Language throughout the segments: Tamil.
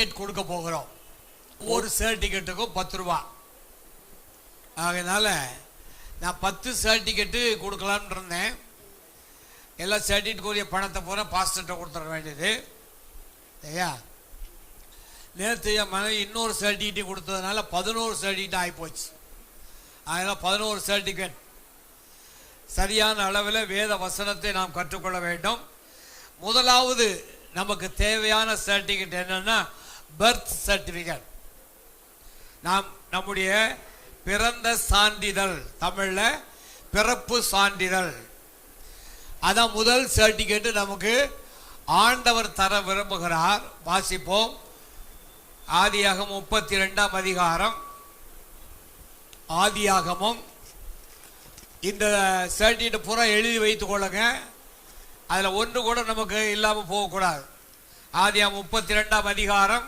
சர்டிஃபிகேட் கொடுக்க போகிறோம். ஒரு சர்டிஃபிகேட்டுக்கும் 10 ரூபா. அதனால நான் 10 சர்டிஃபிகேட்டு கொடுக்கலான்னு இருந்தேன். எல்லா சர்டிஃபிகேட்டுக்குரிய பணத்தை பூரா பாஸ்டர்கிட்ட கொடுத்துட வேண்டியது. ஐயா நேற்று என் மனைவி இன்னொரு சர்டிஃபிகேட் கொடுத்ததுனால 11 சர்டிஃபிகேட் ஆகிப்போச்சு. அதனால் 11 சர்டிஃபிகேட். சரியான அளவில் வேத வசனத்தை நாம் கற்றுக்கொள்ள வேண்டும். முதலாவது நமக்கு தேவையான சர்டிஃபிகேட் என்னன்னா பர்த் சர்டிஃபிகேட். நாம் நம்முடைய பிறந்த சான்றிதழ், தமிழில் பிறப்பு சான்றிதழ். அதான் முதல் சர்டிஃபிகேட் நமக்கு ஆண்டவர் தர விரும்புகிறார். வாசிப்போம். ஆதியாகமம் 32ஆம் அதிகாரம். ஆதியாகமம். இந்த சர்டிஃபிகேட் பூரா எழுதி வைத்துக் கொள்ளுங்க. அதில் ஒன்று கூட நமக்கு இல்லாமல் போகக்கூடாது. ஆதியாகமம் 32ஆம் அதிகாரம்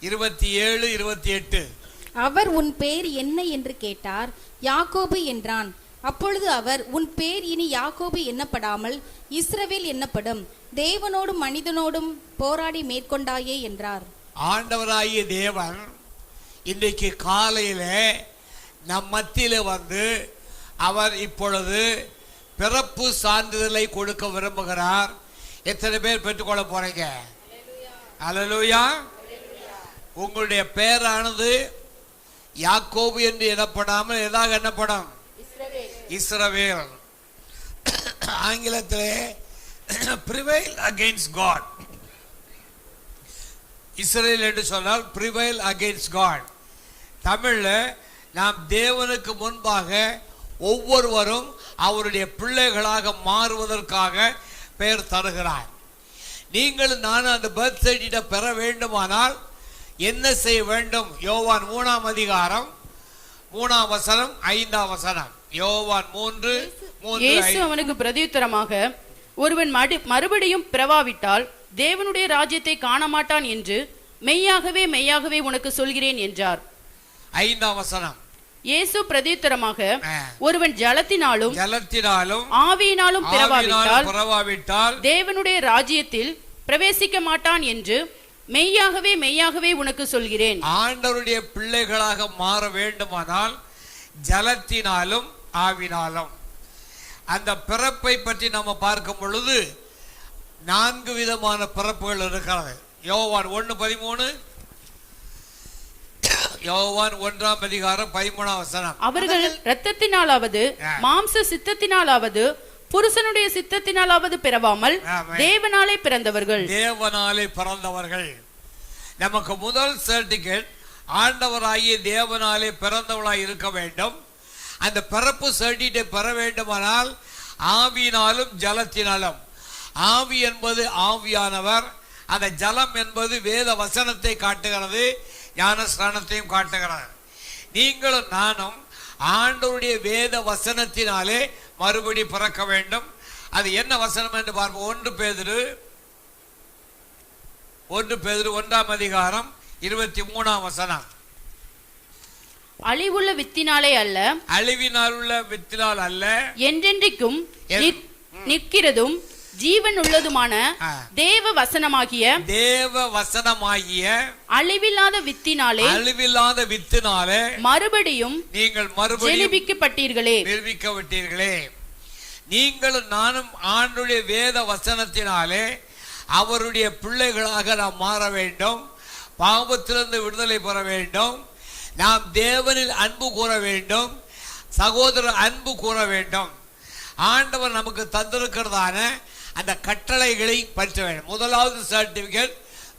27, 28. அவர் உன் பேர் என்ன என்று கேட்டார். யாக்கோபு என்றான். அப்பொழுது அவர், உன் பேர் இனி யாக்கோபு எண்ணப்படாமல் இஸ்ரவேல் எண்ணப்படும். தேவனோடும் மனிதனோடும் போராடி மேற்கொண்டாயே என்றார். ஆண்டவராகிய தேவன் இன்றைக்கு காலையில நம் மத்தியில வந்து அவர் இப்பொழுது பிறப்பு சான்றிதழை கொடுக்க விரும்புகிறார். எத்தனை பேர் பெற்றுக்கொள்ள போறீங்க? அல்லேலூயா. உங்களுடைய பெயரானது யாக்கோபு என்று எண்ணப்படாமல் எதாக எண்ணப்படும்? இஸ்ரவேல். ஆங்கிலத்திலே prevail against God. இஸ்ரவேல் என்று சொன்னால் prevail against God. தமிழ்ல நாம் தேவனுக்கு முன்பாக ஒவ்வொருவரும் அவருடைய பிள்ளைகளாக மாறுவதற்காக பெயர் தருகிறார். நீங்கள் நான் அந்த பர்த் சர்டிஃபிகேட் பெற வேண்டுமானால் என்ன செய்ய வேண்டும்? யோவான் 3ஆம் அதிகாரம் 3ஆம் வசனம் 5ஆம் வசனம். யோவான் 3:3. இயேசு அவனுக்கு பிரதியுத்தரமாக, ஒருவன் மறுபடியும் பிறவாவிட்டால் தேவனுடைய ராஜ்யத்தை காண மாட்டான் என்று மெய்யாகவே மெய்யாகவே உனக்கு சொல்கிறேன் என்றார். 5ஆம் வசனம். இயேசு பிரதியுத்தரமாக, ஒருவன் ஜலத்தினாலும் ஆவியினாலும் பிறவாவிட்டால் தேவனுடைய ராஜ்யத்தில் பிரவேசிக்க மாட்டான் என்று மெய்யாகவே மெய்யாகவே உனக்கு சொல்கிறேன். ஆண்டவருடைய பிள்ளைகளாக மாற வேண்டுமானால் ஜலத்தினாலும் ஆவினாலும். அந்த பிறப்பை பற்றி நம்ம பார்க்கும் பொழுது 4 விதமான பிறப்புகள் இருக்கிறது. யோவான் 1:13. யோவான் 1ஆம் அதிகாரம் 13ஆம் வசனம். அவர்கள் இரத்தத்தினாலாவது மாம்ச சித்தத்தினாலாவது புருஷனுடைய சித்தத்தினாலாவது பிறவாமல் தேவனாலே பிறந்தவர்கள். தேவனாலே பிறந்தவர்கள். நமக்கு முதல் சர்டிஃபிகேட் ஆண்டவராகிய தேவனாலே பிறந்தவளாய் இருக்க வேண்டும். அந்த பிறப்பு சர்டிஃபிகேட் பெற வேண்டுமானால் ஆவியினாலும் ஜலத்தினாலும். ஆவி என்பது ஆவியானவர். அந்த ஜலம் என்பது வேத வசனத்தை காட்டுகிறது, ஞானஸ்நானத்தையும் காட்டுகிறது. நீங்களும் நானும் ஆண்டவருடைய வேத வசனத்தினாலே மறுபடி பிறக்க வேண்டும். அது என்ன வசனம் என்று பார்ப்போம். 1 பேதுரு 1ஆம் அதிகாரம் 23ஆம் வசனம். அழிவுள்ள வித்தினாலே அல்ல, அழிவினால் உள்ள வித்தினால் அல்ல, என்றென்றைக்கும் நிற்கிறதும் ஜீவன் உள்ளதுமான தேவ வசனமாகிய அழிவில்லாத வித்தினாலே மறுபடியும் நீங்கள் நிரூபிக்கப்பட்டீர்களே. நீங்களும் நானும் ஆண்டுடைய வேத வசனத்தினாலே அவருடைய பிள்ளைகளாக நாம் மாற வேண்டும். பாவத்திலிருந்து விடுதலை பெற வேண்டும். நாம் தேவனில் அன்பு கூற வேண்டும். சகோதரர் அன்பு கூற வேண்டும். ஆண்டவர் நமக்கு தந்திருக்கிறதான அந்த கட்டளைகளை பற்ற வேண்டும். முதலாவது சர்டிஃபிகேட்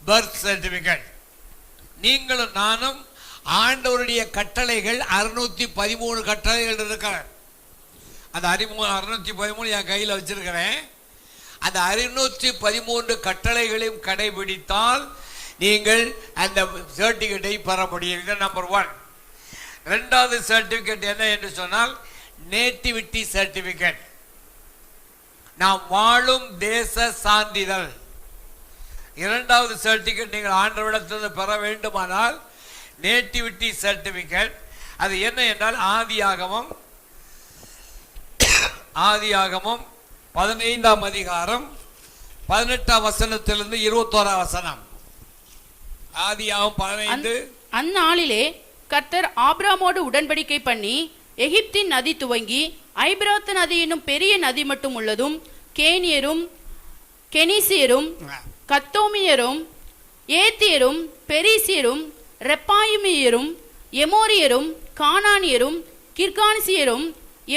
பர்த் சர்டிஃபிகேட். நீங்களும் நானும் ஆண்டவருடைய கட்டளைகள் 613 கட்டளைகள் இருக்கிற. அந்த 613 என் கையில் வச்சிருக்கிறேன். அந்த 613 கட்டளைகளையும் கடைபிடித்தால் நீங்கள் அந்த சர்டிஃபிகேட்டை பெற முடியும். இது நம்பர் 1. 2வது சர்டிஃபிகேட் என்ன என்று சொன்னால் நேட்டிவிட்டி சர்டிஃபிகேட். நாம் வாழும் தேச சான்றிதழ். 2வது சர்டிஃபிகேட் நீங்கள் ஆண்டவரிடத்திலிருந்து பெற வேண்டுமானால் நேட்டிவிட்டி சர்டிஃபிகேட். அது என்ன என்றால் ஆதியாகமம் 15ஆம் அதிகாரம் 18ஆம் வசனத்திலிருந்து 21ஆம் வசனம். ஆதியாகமம் 15. அந்நாளிலே கர்த்தர் ஆபிரகாமோடு உடன்படிக்கை பண்ணி எகிப்தின் நதி துவங்கி ஐபிராத்து நதி என்னும் பெரிய நதி மட்டும் உள்ளதும் கேனியரும் கெனிசியரும் கத்தோமியரும் ஏத்தியரும் பெரிசியரும் ரெப்பாயிமியரும் எமோரியரும் கானானியரும் கிர்கானிசியரும்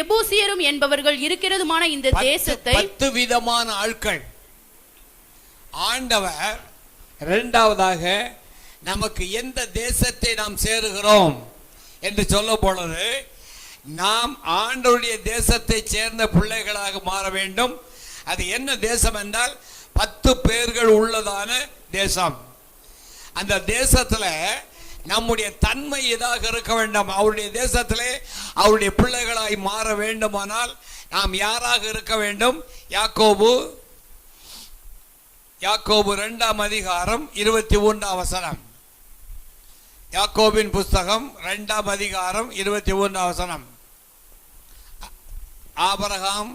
எபூசியரும் என்பவர்கள் இருக்கிறதுமான இந்த தேசத்தை 10 விதமான ஆட்கள் ஆண்டவர் இரண்டாவதாக நமக்கு எந்த தேசத்தை நாம் சேருகிறோம் என்று சொல்ல பொழுது நாம் ஆண்டவருடைய தேசத்தை சேர்ந்த பிள்ளைகளாக மாற வேண்டும். அது என்ன தேசம் என்றால் 10 பேர்கள் உள்ளதான தேசம். அந்த தேசத்துல நம்முடைய தன்மை எதாக இருக்க வேண்டும். அவருடைய தேசத்திலே அவருடைய பிள்ளைகளாய் மாற வேண்டுமானால் நாம் யாராக இருக்க வேண்டும்? யாக்கோபு 2 அதிகாரம் 23 வசனம். யாக்கோபின் புஸ்தகம் 2 அதிகாரம் 23 வசனம். ஆபிரகாம்,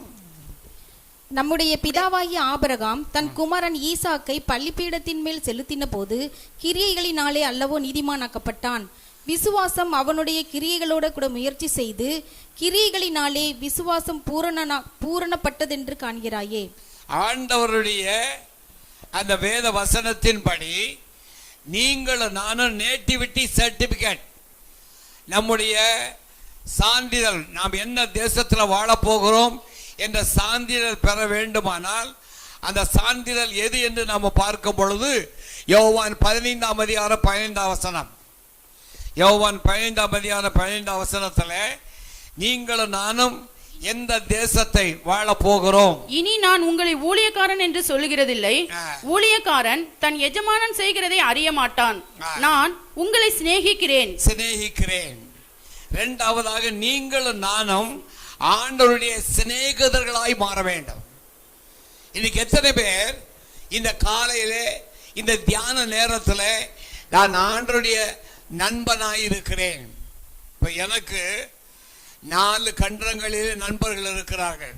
நம்முடைய பிதாவாகிய ஆபிரகாம் தன் குமாரன் ஈசாக்கை பள்ளிப்பீடத்தின் மேல் செலுத்தின போது கிரியைகளினாலே அல்லவோ நீதிமானாக்கப்பட்டான். விசுவாசம் அவனுடைய கிரியைகளோட கூட முயற்சி செய்து கிரியைகளினாலே விசுவாசம் பூரணப்பட்டதென்று காண்கிறாயே. ஆண்டவருடைய அந்த வேத வசனத்தின்படி நீங்களும் நானும் நேட்டிவிட்டி சர்டிபிகேட், நம்முடைய சான்றிதழ், நாம் என்ன தேசத்தில் வாழப்போகிறோம் என்ற சான்றிதழ் பெற வேண்டுமானால் அந்த சான்றிதழ் எது என்று நாம் பார்க்கும் பொழுது யோவான் 15 அதிகாரம் 15 வசனம். யோவான் 15 அதிகாரம் 15 வசனத்தில் நீங்களும் நானும் எந்த தேசத்தை வாழ போகிறோம். இனி நான் உங்களை ஊழியக்காரன் என்று சொல்லுகிறதில்லை, ஊழியக்காரன் தன் எஜமானன் செய்கிறதை அறிய மாட்டான். நான் உங்களை சிநேகிக்கிறேன். இரண்டாவதாக நீங்களும் நானும் ஆண்டவருடைய சிநேகிதர்களாய் மாற வேண்டும். இன்னைக்கு எத்தனை பேர் இந்த காலையிலே இந்த தியான நேரத்தில் நான் ஆண்டவருடைய நண்பனாய் இருக்கிறேன்? இப்ப எனக்கு 4 கண்டங்களிலே நண்பர்கள் இருக்கிறார்கள்.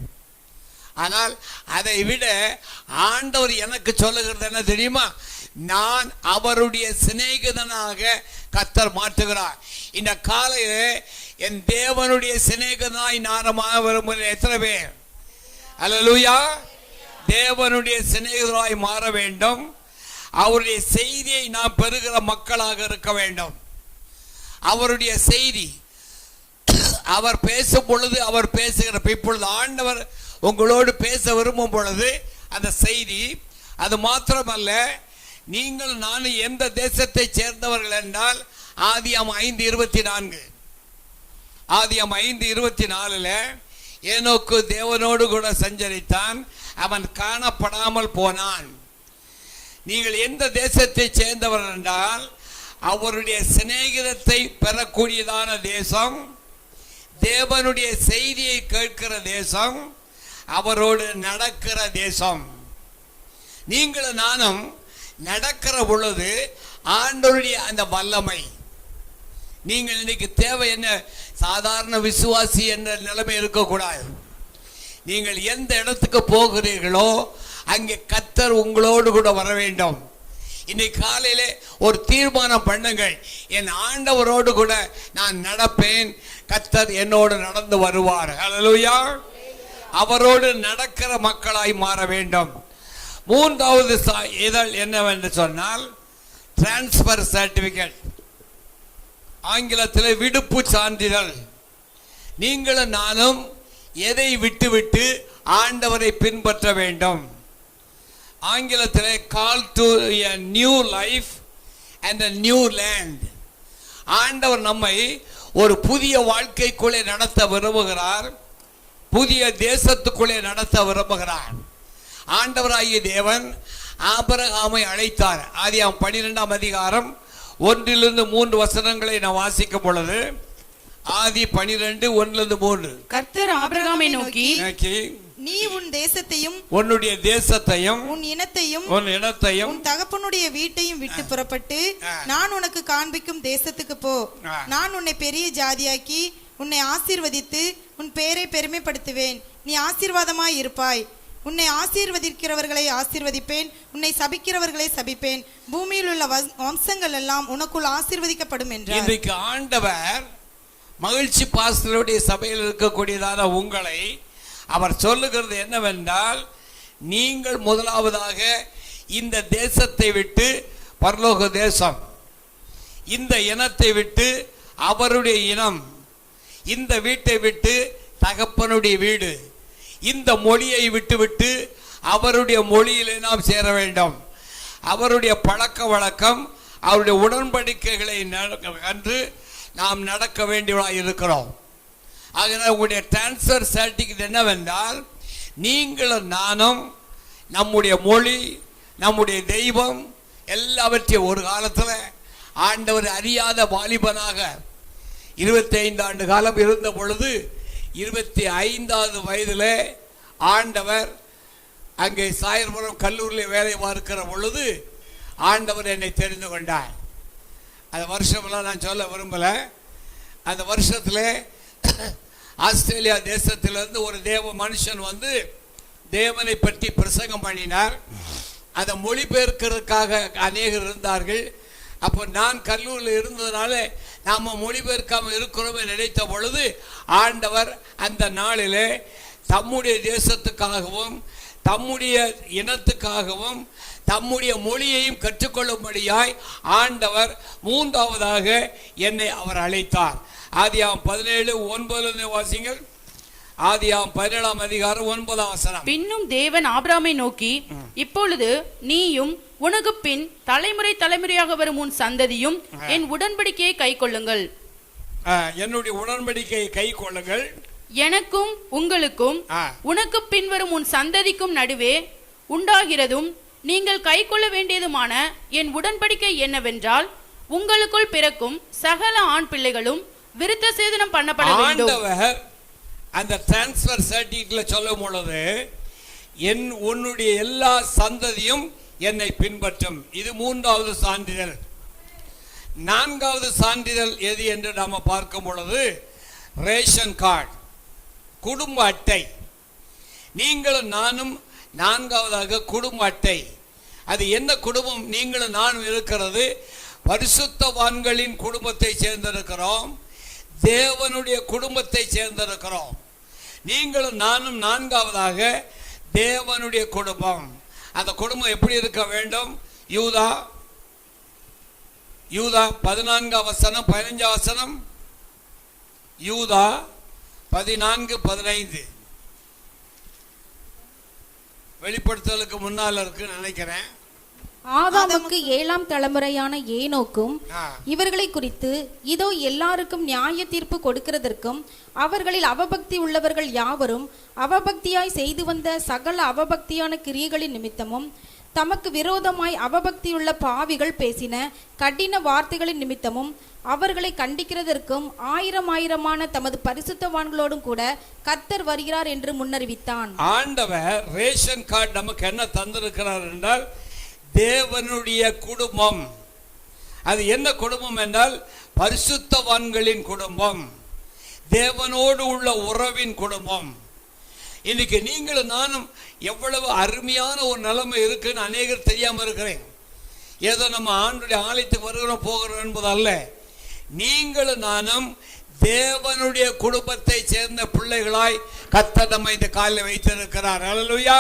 ஆனால் அதை விட ஆண்டவர் எனக்கு சொல்லுகிறது என்ன தெரியுமா? நான் அவருடைய சிநேகிதனாக கர்த்தர் மாற்றுகிறார். இந்த காலையிலே என் தேவனுடைய சிநேகிதனாய் நானமாக விரும்புகிறேன். எத்தனை பேர் அல்லேலூயா? தேவனுடைய சிநேகிதராய் மாற வேண்டும். அவருடைய செய்தியை நாம் பெறுகிற மக்களாக இருக்க வேண்டும். அவருடைய செய்தி அவர் பேசும் பொழுது, அவர் பேசுகிற இப்பொழுது ஆண்டவர் உங்களோடு பேச விரும்பும் பொழுது அந்த செய்தி, அது மாத்திரமல்ல, நீங்கள் நானும் எந்த தேசத்தை சேர்ந்தவர்கள் என்றால் ஆதியாகமம் 5:24. ஆதியாகமம் 5:24 ஏனோக்கு தேவனோடு கூட சஞ்சரித்தான், அவன் காணப்படாமல் போனான். நீங்கள் எந்த தேசத்தை சேர்ந்தவர் என்றால் அவருடைய சிநேகிதத்தை பெறக்கூடியதான தேசம், தேவனுடைய செய்தியை கேட்கிற தேசம், அவரோடு நடக்கிற தேசம். நீங்களும் நானும் நடக்கிற பொழுது ஆண்டவருடைய அந்த வல்லமை, நீங்கள் இன்னைக்கு தேவை என்ன? சாதாரண விசுவாசி என்ற நிலைமை இருக்கக்கூடாது. நீங்கள் எந்த இடத்துக்கு போகிறீர்களோ அங்கே கர்த்தர் உங்களோடு கூட வர வேண்டும். இன்னைக்கு காலையிலே ஒரு தீர்மானம் பண்ணுங்கள், என் ஆண்டவரோடு கூட நான் நடப்பேன், கர்த்தர் என்னோடு நடந்து வருவார். ஹல்லேலூயா. அவரோடு நடக்கிற மக்களாய் மாற வேண்டும். மூன்றாவது இதழ் என்னவென்று சொன்னால் டிரான்ஸ்பர் சர்டிபிகேட், ஆங்கிலத்தில் விடுப்பு சான்றிதழ். நீங்களும் நானும் எதை விட்டுவிட்டு ஆண்டவரை பின்பற்ற வேண்டும்? ஆங்கிலத்தில் call to a new life and a new land. ஆண்டவர் நம்மை ஒரு புதிய வாழ்க்கைக்குள்ளே நடத்த விரும்புகிறார், புதிய தேசத்துக்குள்ளே நடத்த விரும்புகிறார். ஆண்டவராகிய தேவன் ஆபிரகாமை அழைத்தார். ஆதியாகமம் 12 அதிகாரம் 1-3 வசனங்களை நான் வாசிக்கும் பொழுது, ஆதி 12:1-3. கர்த்தர் ஆபிரகாமை நோக்கி, நீ உன் தேசத்தையும் உன்னுடைய தேசத்தையும் உன் இனத்தையும் உன் தகப்பனுடைய வீட்டையும் விட்டு புறப்பட்டு நான் உனக்கு காண்பிக்கும் தேசத்துக்கு போ. நான் உன்னை பெரிய ஜாதியாக்கி உன்னை ஆசீர்வதித்து உன் பேரை பெருமைப்படுத்துவேன். நீ ஆசீர்வாதமாய் இருப்பாய். உன்னை ஆசீர்வதிக்கிறவர்களை ஆசீர்வதிப்பேன், உன்னை சபிக்கிறவர்களை சபிப்பேன், பூமியில் உள்ள வம்சங்கள் எல்லாம் உனக்குள் ஆசீர்வதிக்கப்படும் என்றார். இன்றைக்கு ஆண்டவர் மகிழ்ச்சி பாஸ்டருடைய சபையில் இருக்கக்கூடியதான உங்களை அவர் சொல்லுகிறது என்னவென்றால், நீங்கள் முதலாவதாக இந்த தேசத்தை விட்டு, பரலோக தேசம், இந்த இனத்தை விட்டு அவருடைய இனம், இந்த வீட்டை விட்டு தகப்பனுடைய வீடு, இந்த மொழியை விட்டுவிட்டு அவருடைய மொழியிலே நாம் சேர வேண்டும். அவருடைய பழக்க வழக்கம், அவருடைய உடன்படிக்கைகளை கண்டு நாம் நடக்க வேண்டியவர்களாக இருக்கிறோம். ஆகினால் உங்களுடைய டிரான்ஸ்ஃபர் சர்டிஃபிகேட் என்னவென்றால், நீங்களும் நானும் நம்முடைய மொழி, நம்முடைய தெய்வம் எல்லாவற்றையும் ஒரு காலத்தில் ஆண்டவர் அறியாத வாலிபனாக 25 ஆண்டு காலம் இருந்த பொழுது 25வது வயதில் ஆண்டவர் அங்கே சாயர்புரம் கல்லூரியில் வேலை பார்க்கிற பொழுது ஆண்டவர் என்னை தெரிந்து கொண்டார். அந்த வருஷமெல்லாம் நான் சொல்ல விரும்பலை. அந்த வருஷத்தில் ஆஸ்திரேலியா தேசத்திலிருந்து ஒரு தேவ மனுஷன் வந்து தேவனை பற்றி பிரசங்கம் பண்ணினார். அதை மொழிபெயர்க்கிறதுக்காக அநேகர் இருந்தார்கள். அப்போ நான் கல்லூரியில் இருந்ததுனால நாம் மொழிபெயர்க்காமல் இருக்கிறோம் நினைத்த பொழுது ஆண்டவர் அந்த நாளிலே தம்முடைய தேசத்துக்காகவும் தம்முடைய இனத்துக்காகவும் தம்முடைய மொழியையும் கற்றுக்கொள்ளும்படியாய் ஆண்டவர் 3வதாக என்னை அவர் அழைத்தார். ஆதியாகமம் 17:9 வாசிங்கள். ஆதியாகமம் 17ஆம் அதிகாரம் 9ஆம் வசனம். பின்னும் தேவன் ஆபிரகாமை நோக்கி, இப்பொழுது நீயும் உனக்கு பின் தலைமுறை தலைமுறையாக வரும் உன் சந்ததியும் என் உடன்படிக்கையை கை கொள்ளுங்கள். என்னுடைய உடன்படிக்கையை கை கொள்ளுங்கள். எனக்கும் உங்களுக்கும் உனக்கு பின் வரும் உன் சந்ததிக்கும் நடுவே உண்டாகிறதும் நீங்கள் கை கொள்ள வேண்டியதுமான என் உடன்படிக்கை என்னவென்றால், உங்களுக்குள் பிறக்கும் சகல ஆண் பிள்ளைகளும் விருத்த சேதனம் பண்ணப்பட வேண்டும். ஆண்டவர் அந்த டிரான்ஸ்ஃபர் சர்டிஃபிகேட்ல சொல்லும் பொழுது, உன்னுடைய எல்லா சந்ததியும் என்னை பின்பற்றும். இது 3வது சான்றிதழ். 4வது சான்றிதழ் எது என்று நாம பார்க்கும் பொழுது, ரேஷன் கார்டு, குடும்ப அட்டை. நீங்களும் நானும் 4வதாக குடும்ப அட்டை. அது என்ன குடும்பம்? நீங்களும் நானும் இருக்கிறது பரிசுத்தவான்களின் குடும்பத்தை சேர்ந்திருக்கிறோம், தேவனுடைய குடும்பத்தை சேர்ந்திருக்கிறோம். நீங்களும் நானும் 4வதாக தேவனுடைய குடும்பம். அந்த குடும்பம் எப்படி இருக்க வேண்டும்? யூதா 14ஆம் வசனம் 15ஆம் வசனம். யூதா 14:15 வெளிப்படுத்தலுக்கு முன்னால் இருக்குன்னு நினைக்கிறேன். ஆதாமுக்கு 7ஆம் தலைமுறையான ஏனோக்கும் இவர்களை குறித்து, இதோ எல்லாருக்கும் நியாய தீர்ப்பு கொடுக்கிறதற்கும் அவர்களில் அவபக்தி உள்ளவர்கள் யாவரும் அவபக்தியாய் செய்து வந்த சகல அவபக்தியான கிரியைகளின் நிமித்தமும் தமக்கு விரோதமாய் அவபக்தியுள்ள பாவிகள் பேசின கடின வார்த்தைகளின் நிமித்தமும் அவர்களை கண்டிக்கிறதற்கும் ஆயிரமான தமது பரிசுத்தவான்களோடும் கூட கர்த்தர் வருகிறார் என்று முன்னறிவித்தான். ஆண்டவர் ரேஷன் கார்டு நமக்கு என்ன தந்திருக்கிறார் என்றால், தேவனுடைய குடும்பம். அது என்ன குடும்பம் என்றால், பரிசுத்தவான்களின் குடும்பம், தேவனோடு உள்ள உறவின் குடும்பம். இன்னைக்கு நீங்களும் நானும் எவ்வளவு அருமையான ஒரு நிலைமை இருக்குன்னு அநேகர் தெரியாம இருக்கிறேன். ஏதோ நம்ம ஆண்டுடைய ஆலயத்துக்கு வருகிறோம் போகிறோம் என்பது அல்ல. நீங்களும் நானும் தேவனுடைய குடும்பத்தை சேர்ந்த பிள்ளைகளாய் கர்த்தர் நம்மை இந்த காலில் வைத்திருக்கிறார். அல்லேலூயா.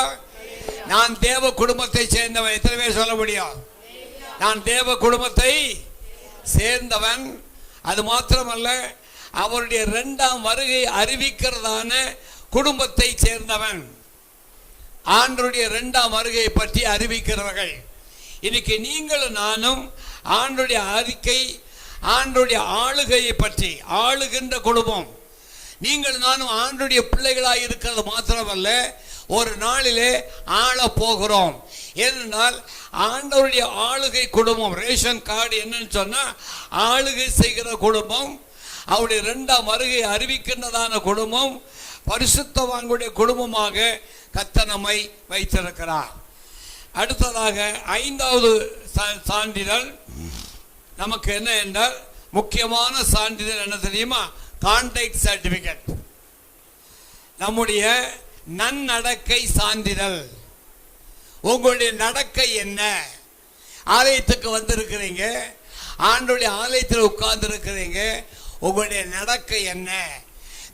நான் தேவ குடும்பத்தை சேர்ந்தவன். எத்தனை பேர் சொல்ல முடியும்? நான் தேவ குடும்பத்தை சேர்ந்தவன். அது மாத்திரமல்ல, அவருடைய 2ஆம் வருகை அறிவிக்கிறதான குடும்பத்தை சேர்ந்தவன். ஆண்டவருடைய 2ஆம் வருகையை பற்றி அறிவிக்கிறவர்கள். இன்னைக்கு நீங்களும் நானும் ஆண்டவருடைய அறிக்கை, ஆண்டவருடைய ஆளுகையை பற்றி, ஆளுகின்ற குடும்பம். நீங்கள் நானும் ஆண்டவருடைய பிள்ளைகளாக இருக்கிறது மாத்திரமல்ல, ஒரு நாளிலே ஆள போகிறோம். ஏனென்றால் ஆண்டவருடைய ஆளுகை குடும்பம். ரேஷன் கார்டு என்னன்னு சொன்னா, ஆளுகை செய்கிற குடும்பம், அவருடைய 2ஆம் வருகை அறிவிக்கின்றதான குடும்பம், பரிசுத்தவான்களுடைய குடும்பமாக கர்த்தர் நம்மை வைத்திருக்கிறார். அடுத்ததாக 5வது சான்றிதழ் நமக்கு என்ன என்றால், முக்கியமான சான்றிதழ் என்ன தெரியுமா? Contact certificate. நம்முடைய நன்னடக்கை சான்றிதழ். உங்களுடைய நடக்கை என்ன? ஆலயத்துக்கு வந்திருக்கிறீங்க, ஆண்டவருடைய ஆலயத்தில் உட்கார்ந்து இருக்கிறீங்க, உங்களுடைய நடக்கை என்ன?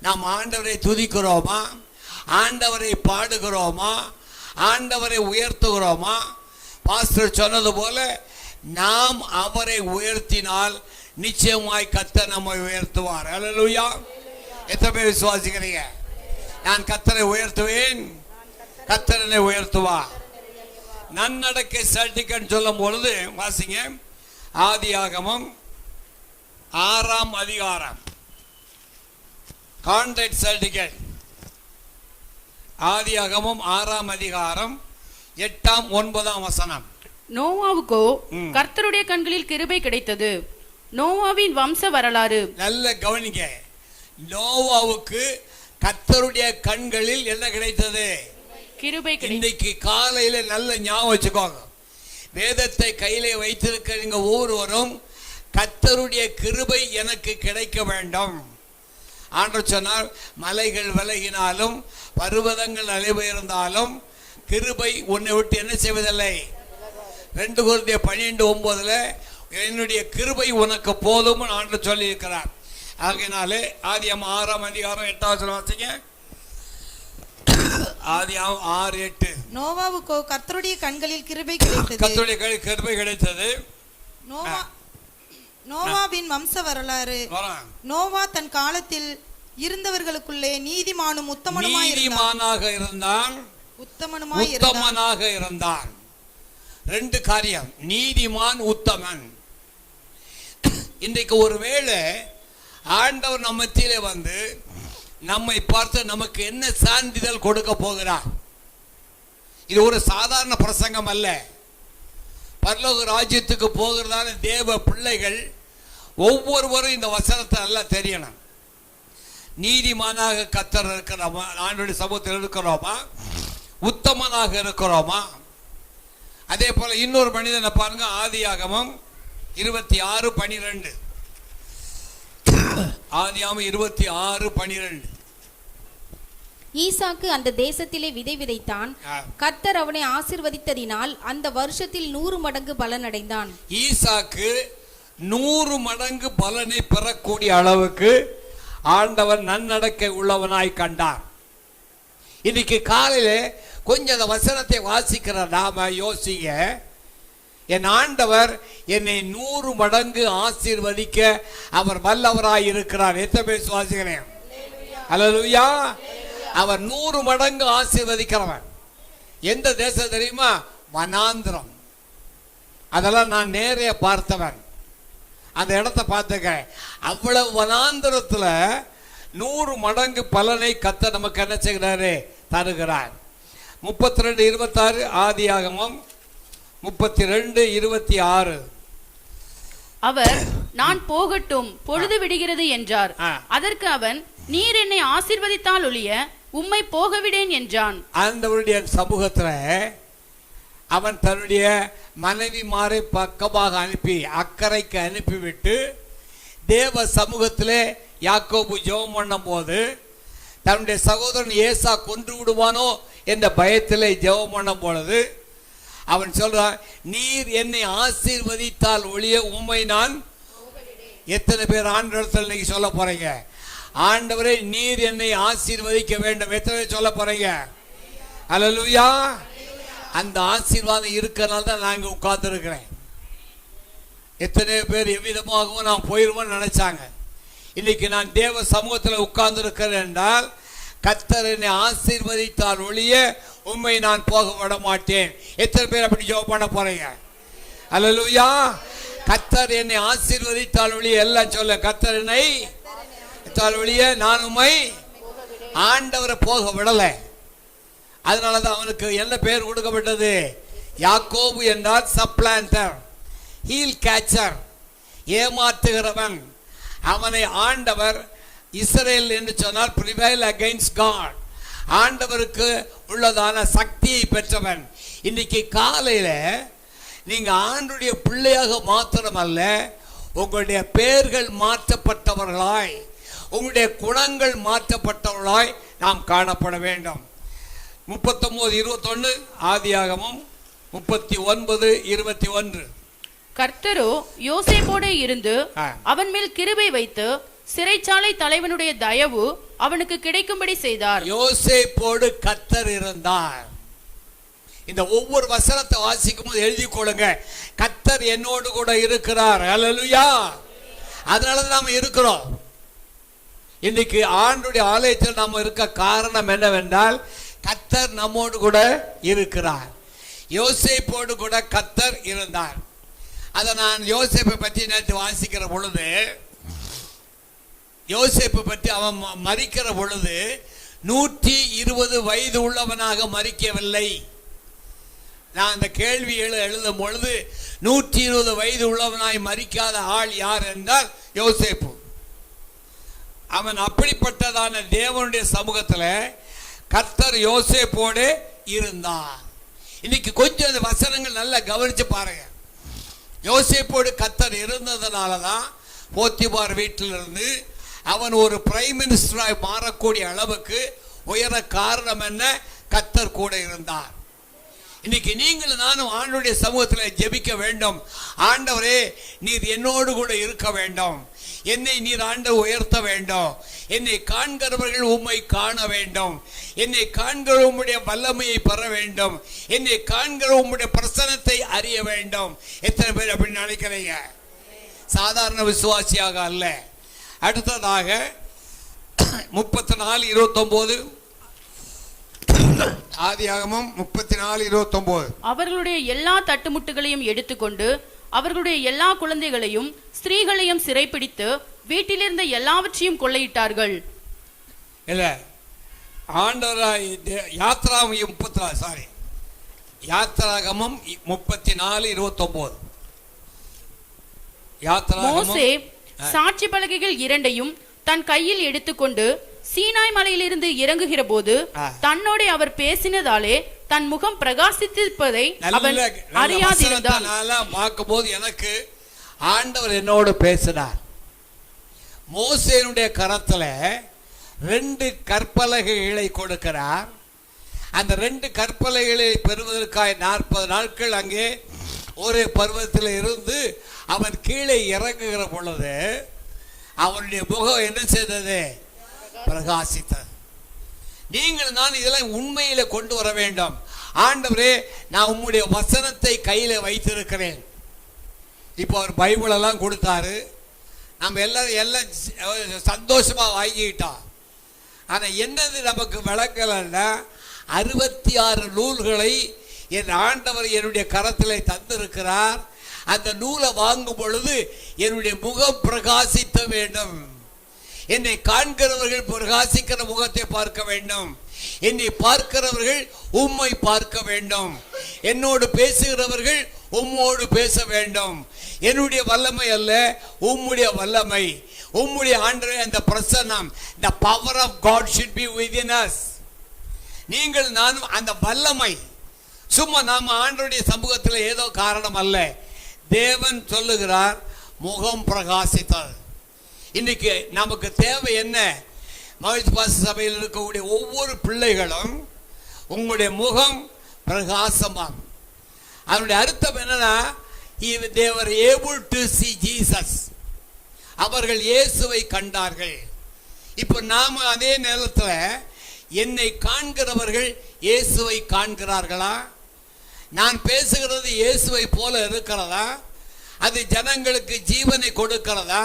நாம் ஆண்டவரை துதிக்கிறோமா? ஆண்டவரை பாடுகிறோமா? ஆண்டவரை உயர்த்துகிறோமா? பாஸ்டர் சொன்னது போல நாம் அவரை உயர்த்தினால் நிச்சயமாய் கர்த்தர் நம்மை உயர்த்துவார். அல்லேலூயா. எத்தனை பேர் விசுவாசிக்கிறீங்க? நான் கர்த்தரை உயர்த்துவேன், கர்த்தர் என்னை உயர்த்துவார். நன்னடக்கை சர்டிபிகேட் சொல்லும் பொழுது வாசிங்க, ஆதியாகமம் 6ஆம் அதிகாரம், கான்ட்ராக்ட் சர்டிபிகேட். ஆதியாகமம் 6ஆம் அதிகாரம் 8ஆம் 9ஆம் வசனம். நோவாவுக்கோ கர்த்தருடைய கண்களில் கிருபை கிடைத்தது. நோவாவின் வம்ச வரலாறு. நல்ல கவனிங்க, நோவாவுக்கு கர்த்தருடைய கண்களில் என்ன கிடைத்தது? கிருபை. இன்னைக்கு காலையில நல்ல ஞாபகம் வச்சுக்கோங்க, வேதத்தை கையிலே வைத்திருக்கிறீங்க ஒவ்வொருவரும், கர்த்தருடைய கிருபை எனக்கு கிடைக்க வேண்டும். ஆண்டவர் சொன்னார், மலைகள் விலகினாலும் பர்வதங்கள் அலைபெயர்ந்தாலும் கிருபை உன்னை விட்டு என்ன செய்வதில்லை. 2 கொரிந்தியர் 12:9 என்னுடைய கிருபை உனக்கு போதும் ஆண்டவர் சொல்லி இருக்கிறார். ஆகையினாலே ஆதியாகமம் 6ஆம் அதிகாரம் 8ஆம் வசனம் வாசிங்க. ஆதியாகமம் 6:8. நோவாவுக்கோ கர்த்தருடைய கண்களில் கிருபை கிடைத்தது. கர்த்தருடைய கிருபை கிடைத்தது. நோவாவின் வம்ச வரலாறு. நோவா தன் காலத்தில் இருந்தவர்களுக்குள்ளே நீதிமானும் நீதிமானாக இருந்தான், உத்தமனாக இருந்தான். 2 காரியம், நீதிமான், உத்தமன். இன்றைக்கு ஒருவேளை ஆண்டவர் நம்ம மத்தியிலே வந்து நம்மை பார்த்து நமக்கு என்ன சான்றிதழ் கொடுக்க போகிறார்? இது ஒரு சாதாரண பிரசங்கம் அல்ல. பரலோக ராஜ்யத்துக்கு போகிறதான தேவ பிள்ளைகள் ஒவ்வொருவரும் இந்த வசனத்தை நல்லா தெரியணும். நீதிமானாக கர்த்தர் இருக்கிறோமா? ஆண்டவருடைய சமூகத்தில் இருக்கிறோமா? உத்தமனாக இருக்கிறோமா? அதே போல இன்னொரு மனிதனை பாருங்க, ஆதியாகமம் 26:12. ஆதியாகமம் 26:12. ஈசாக்கு அந்த தேசத்திலே விதை விதைத்தான். கர்த்தர் அவனை ஆசீர்வதித்ததினால் அந்த வருஷத்தில் 100 மடங்கு பலன் அடைந்தான். ஈசாக்கு 100 மடங்கு பலனை பெறக்கூடிய அளவுக்கு ஆண்டவர் நன்னடக்கை உள்ளவனாய் கண்டார். இன்னைக்கு காலையில கொஞ்சம் அந்த வசனத்தை வாசிக்கிற நாம யோசிங்க, என் ஆண்டவர் என்னை 100 மடங்கு ஆசீர்வதிக்க அவர் வல்லவராய் இருக்கிறார். எத்தனை பேர் விசுவாசிக்கிறேன்? அல்லேலூயா. அவர் 100 மடங்கு ஆசீர்வதிக்கிறவன். எந்த தேசம் தெரியுமா? வனாந்திரம். அதெல்லாம் நான் நேரே பார்த்தவன், அந்த இடத்தை பார்த்துக்கிறேன். அவ்வளவு வனாந்திரத்துல 100 மடங்கு பலனை கர்த்தர் நமக்கு என்ன செய்கிறாரு? தருகிறார். 32:26 ஆதியாகமம் 32:26. அவர் நான் போகட்டும், பொழுது விடுகிறது என்றார். அதற்கு அவன், நீர் என்னை ஆசீர்வதித்தால் ஒழிய உம்மை போகவிடேன் என்றான். ஆண்டவருடைய சமூகத்துல அவன் தன்னுடைய மனைவிமாரை பக்கமாக அனுப்பி அக்கறைக்கு அனுப்பிவிட்டு தேவ சமூகத்திலே யாக்கோபு ஜெபம் பண்ணும் போது தன்னுடைய சகோதரன் ஏசா கொன்று விடுவானோ என்ற பயத்திலே ஜெபம் பண்ணும் பொழுது அவன் சொல்றான், நீர் என்னை ஆசீர்வதித்தால் ஒழிய உம்மை நான். எத்தனை பேர் ஆண்டவரத்தில் இன்னைக்கு சொல்ல போறீங்க, ஆண்டவரே நீர் என்னை ஆசீர்வதிக்க வேண்டும்? எத்தனை பேர் சொல்ல போறீங்க? அல்லேலூயா. அந்த ஆசீர்வாதம் இருக்கனால தான் நாங்க உட்கார்ந்து இருக்கிறேன். எத்தனை பேர் எவ்விதமாகவும் நான் போயிருவோம்னு நினைச்சாங்க. இன்னைக்கு நான் தேவ சமூகத்தில் உட்கார்ந்து இருக்கிறேன் என்றால் கர்த்தர் என்னை ஆசீர்வதித்தால் ஒழிய உம்மை நான் போக விட மாட்டேன். எத்தனை பேர் அப்படி ஜெபம் பண்ண போறீங்க? அல்லேலூயா. கர்த்தர் என்னை ஆசீர்வதித்தால் ஒழிய, எல்லாம் சொல்ல, கர்த்தர் என்னை ஒழிய நான் உம்மை. ஆண்டவரை போக விடல. அதனாலதான் அவனுக்கு என்ன பெயர் கொடுக்கப்பட்டது? யாக்கோபு என்றால் சப்ளான்டர், ஹீல் கேச்சர், ஏமாற்றுகிறவன். அவனை ஆண்டவர் இஸ்ரேல் என்று சொன்னால் பிரிவைல் அகைன்ஸ்ட் காட், ஆண்டவருக்கு உள்ளதான சக்தியை பெற்றவன். இன்னைக்கு காலையில நீங்க ஆண்டுடைய பிள்ளையாக மாத்திரமல்ல, உங்களுடைய பெயர்கள் மாற்றப்பட்டவர்களாய், உங்களுடைய குணங்கள் மாற்றப்பட்டவர்களாய் நாம் காணப்பட வேண்டும். 39:21 ஆதியாகமம் 39:21. கர்த்தரோ யோசேப்போடு இருந்து ஆ. அவன் மேல் கிருபை வைத்து சிறைச்சாலை தலைவனுடைய தயவு அவனுக்கு கிடைக்கும்படி செய்தார். யோசேப்போடு கர்த்தர் இருந்தார். இந்த ஒவ்வொரு வசனத்தை வாசிக்கும் போது எழுதி கொள்ளுங்க, கர்த்தர் என்னோடு கூட இருக்கிறார். ஹல்லேலூயா. அதனாலதான் நாம இருக்கிறோம். இன்னைக்கு ஆண்டுடைய ஆலயத்தில் நாம இருக்க காரணம் என்னவென்றால் கர்த்தர் நம்மோடு கூட இருக்கிறார். யோசேப்போடு கூட கர்த்தர் இருந்தார். அதை நான் யோசேப்பை பற்றி நேற்று வாசிக்கிற பொழுது, யோசேப்பை பற்றி அவன் மரிக்கிற பொழுது 120 வயது உள்ளவனாக மரிக்கவில்லை. நான் அந்த கேள்வி எழுதும் பொழுது 120 வயது உள்ளவனாய் மரிக்காத ஆள் யார் என்றால் யோசேப்பு. அவன் அப்படிப்பட்டதான தேவனுடைய சமூகத்தில் கர்த்தர் யோசேப்போடு இருந்தார். இன்னைக்கு கொஞ்சம் அந்த வசனங்கள் நல்லா கவனிச்சு பாருங்க. யோசேப்போடு கர்த்தர் இருந்ததுனால தான் போத்திபார் வீட்டிலிருந்து அவன் ஒரு பிரைம் மினிஸ்டராய் மாறக்கூடிய அளவுக்கு உயர காரணம் என்ன? கர்த்தர் கூட இருந்தார். இன்னைக்கு நீங்கள் நானும் ஆண்டவருடைய சமூகத்தில் ஜெபிக்க வேண்டும். ஆண்டவரே, நீர் என்னோடு கூட இருக்க வேண்டும். என்னை நீர் ஆண்டவர் உயர்த்த வேண்டும். என்னை காண்கிறவர்கள் உம்மை காண வேண்டும். என்னை காண்கிற உம்முடைய வல்லமையை பெற வேண்டும். என்னை காண்கிற உம்முடைய பிரசன்னத்தை அறிய வேண்டும். எத்தனை பேர் அப்படி நினைக்கிறீங்க? சாதாரண விசுவாசியாக அல்ல. அடுத்ததாக 34:29 ஆதியாகமம் 34:29. அவர்களுடைய எல்லா தட்டுமுட்டுகளையும் எடுத்துக்கொண்டு அவர்களுடைய எல்லா குழந்தைகளையும் ஸ்திரீகளையும் சிறைப்பிடித்து வீட்டிலிருந்த எல்லாவற்றையும் கொள்ளையிட்டார்கள். இல்ல, ஆண்டவராய் யாத்ராகமம் 34:29. மோசே சாட்சி பலகைகள் 2ஐயும் தன் கையில் எடுத்துக்கொண்டு சீனாய் மலையிலிருந்து இறங்குகிற போது தன்னோட அவர் பேசினதாலே தன் முகம் பிரகாசித்திருப்பதை அவன் அறியாதிருந்தான். பார்க்கும் போது எனக்கு ஆண்டவர் என்னோடு பேசினார். மோசேனுடைய கரத்துல 2 கற்பலகைகளை கொடுக்கிறார். அந்த 2 கற்பலகைகளை பெறுவதற்காக 40 நாட்கள் அங்கே ஒரு பர்வத்தில் இருந்து அவன் கீழே இறங்குகிற பொழுது அவனுடைய முகம் என்ன செய்தது? பிரகாசித்தது. நீங்கள் நான் இதெல்லாம் உண்மையில கொண்டு வர வேண்டும். ஆண்டவரே, நான் உம்முடைய வசனத்தை கையில வைத்திருக்கிறேன். இப்போ அவர் பைபிள் எல்லாம் கொடுத்தாரு. நம்ம எல்லாம் சந்தோஷமா வாங்கிக்கிட்டோம். ஆனா என்னது நமக்கு விளக்கலன்னா 66 நூல்களை என் ஆண்டவர் என்னுடைய கரத்திலே தந்திருக்கிறார். அந்த நூலை வாங்கும் பொழுது என்னுடைய முகம் பிரகாசித்த வேண்டும். என்னை காண்கிறவர்கள் பிரகாசிக்கிற முகத்தை பார்க்க வேண்டும். என்னை பார்க்கிறவர்கள் உம்மை பார்க்க வேண்டும். என்னோடு பேசுகிறவர்கள் உம்மோடு பேச வேண்டும். என்னுடைய வல்லமை அல்ல, உம்முடைய வல்லமை, உம்முடைய ஆண்டவரே அந்த பிரசன்னம், the power of God should be within us. நீங்கள் நானும் அந்த வல்லமை சும்மா நாம ஆண்டவருடைய சமூகத்தில் ஏதோ காரணம் அல்ல. தேவன் சொல்லுகிறார் முகம் பிரகாசித்தது. இன்னைக்கு நமக்கு தேவை என்ன? மகிழ்ச்சி பாச சபையில் இருக்கக்கூடிய ஒவ்வொரு பிள்ளைகளும் உங்களுடைய முகம் பிரகாசமாம். அதனுடைய அர்த்தம் என்னன்னா, they were able to see Jesus. அவர்கள் இயேசுவை கண்டார்கள். இப்போ நாம அதே நேரத்தில் என்னை காண்கிறவர்கள் இயேசுவை காண்கிறார்களா? நான் பேசுகிறது இயேசுவை போல இருக்கிறதா? அது ஜனங்களுக்கு ஜீவனை கொடுக்கிறதா?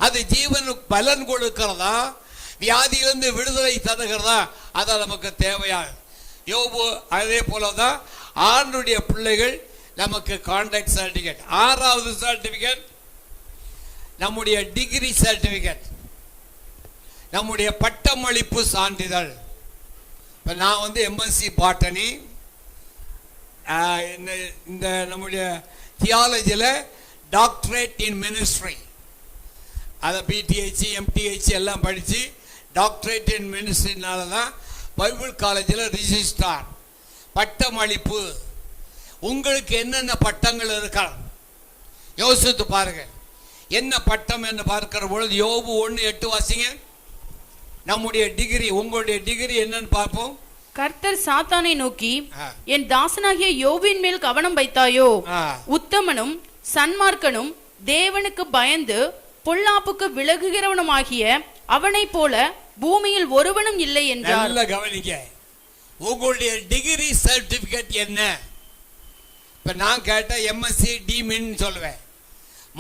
அது ஜீவனுக்கு பலன் கொடுக்கிறதா? வியாதியிலிருந்து விடுதலை தருகிறதா? அதான் நமக்கு தேவையா? யோபு அதே போலதான் ஆண்டுடைய பிள்ளைகள் நமக்கு கான்ட்ராக்ட் சர்டிபிகேட். 6வது சர்டிபிகேட் நம்முடைய டிகிரி சர்டிபிகேட், நம்முடைய பட்டமளிப்பு சான்றிதழ். இப்போ நான் எம்எஸ்சி பாட்டனி, இந்த நம்முடைய தியாலஜியில் டாக்டரேட் இன் மினிஸ்ட்ரி, அதை பிடிஹெச்சி எம்டிஹெச்சி எல்லாம் படித்து டாக்டரேட் இன் மினிஸ்ட்ரினால தான் பைபிள் காலேஜில் ரிஜிஸ்ட்ரார் பட்டமளிப்பு. உங்களுக்கு என்னென்ன பட்டங்கள் இருக்கா யோசித்து பாருங்க. என்ன பட்டம் என்று பார்க்கிற பொழுது யோபு 1:8 வாசிங்க. நம்முடைய டிகிரி, உங்களுடைய டிகிரி என்னன்னு பார்ப்போம். கர்த்தர் சாத்தானை நோக்கி, ஆ. என் தாசனாகிய யோபின் மேல் கவனம் வைத்தாயோ? ஆ. உத்தமனும் சன்மார்க்கனும் தேவனுக்கு பயந்து பொல்லாப்புக்கு விலகுகிறவனுமாகிய அவனைப் போல பூமியில் ஒருவனும் இல்லை என்றார். நல்ல கவனிக்க. உங்களுடைய டிகிரி சர்டிபிகேட் என்ன? இப்ப நான் கேட்ட எம்எஸ்சி டிமின் சொல்லுவேன்,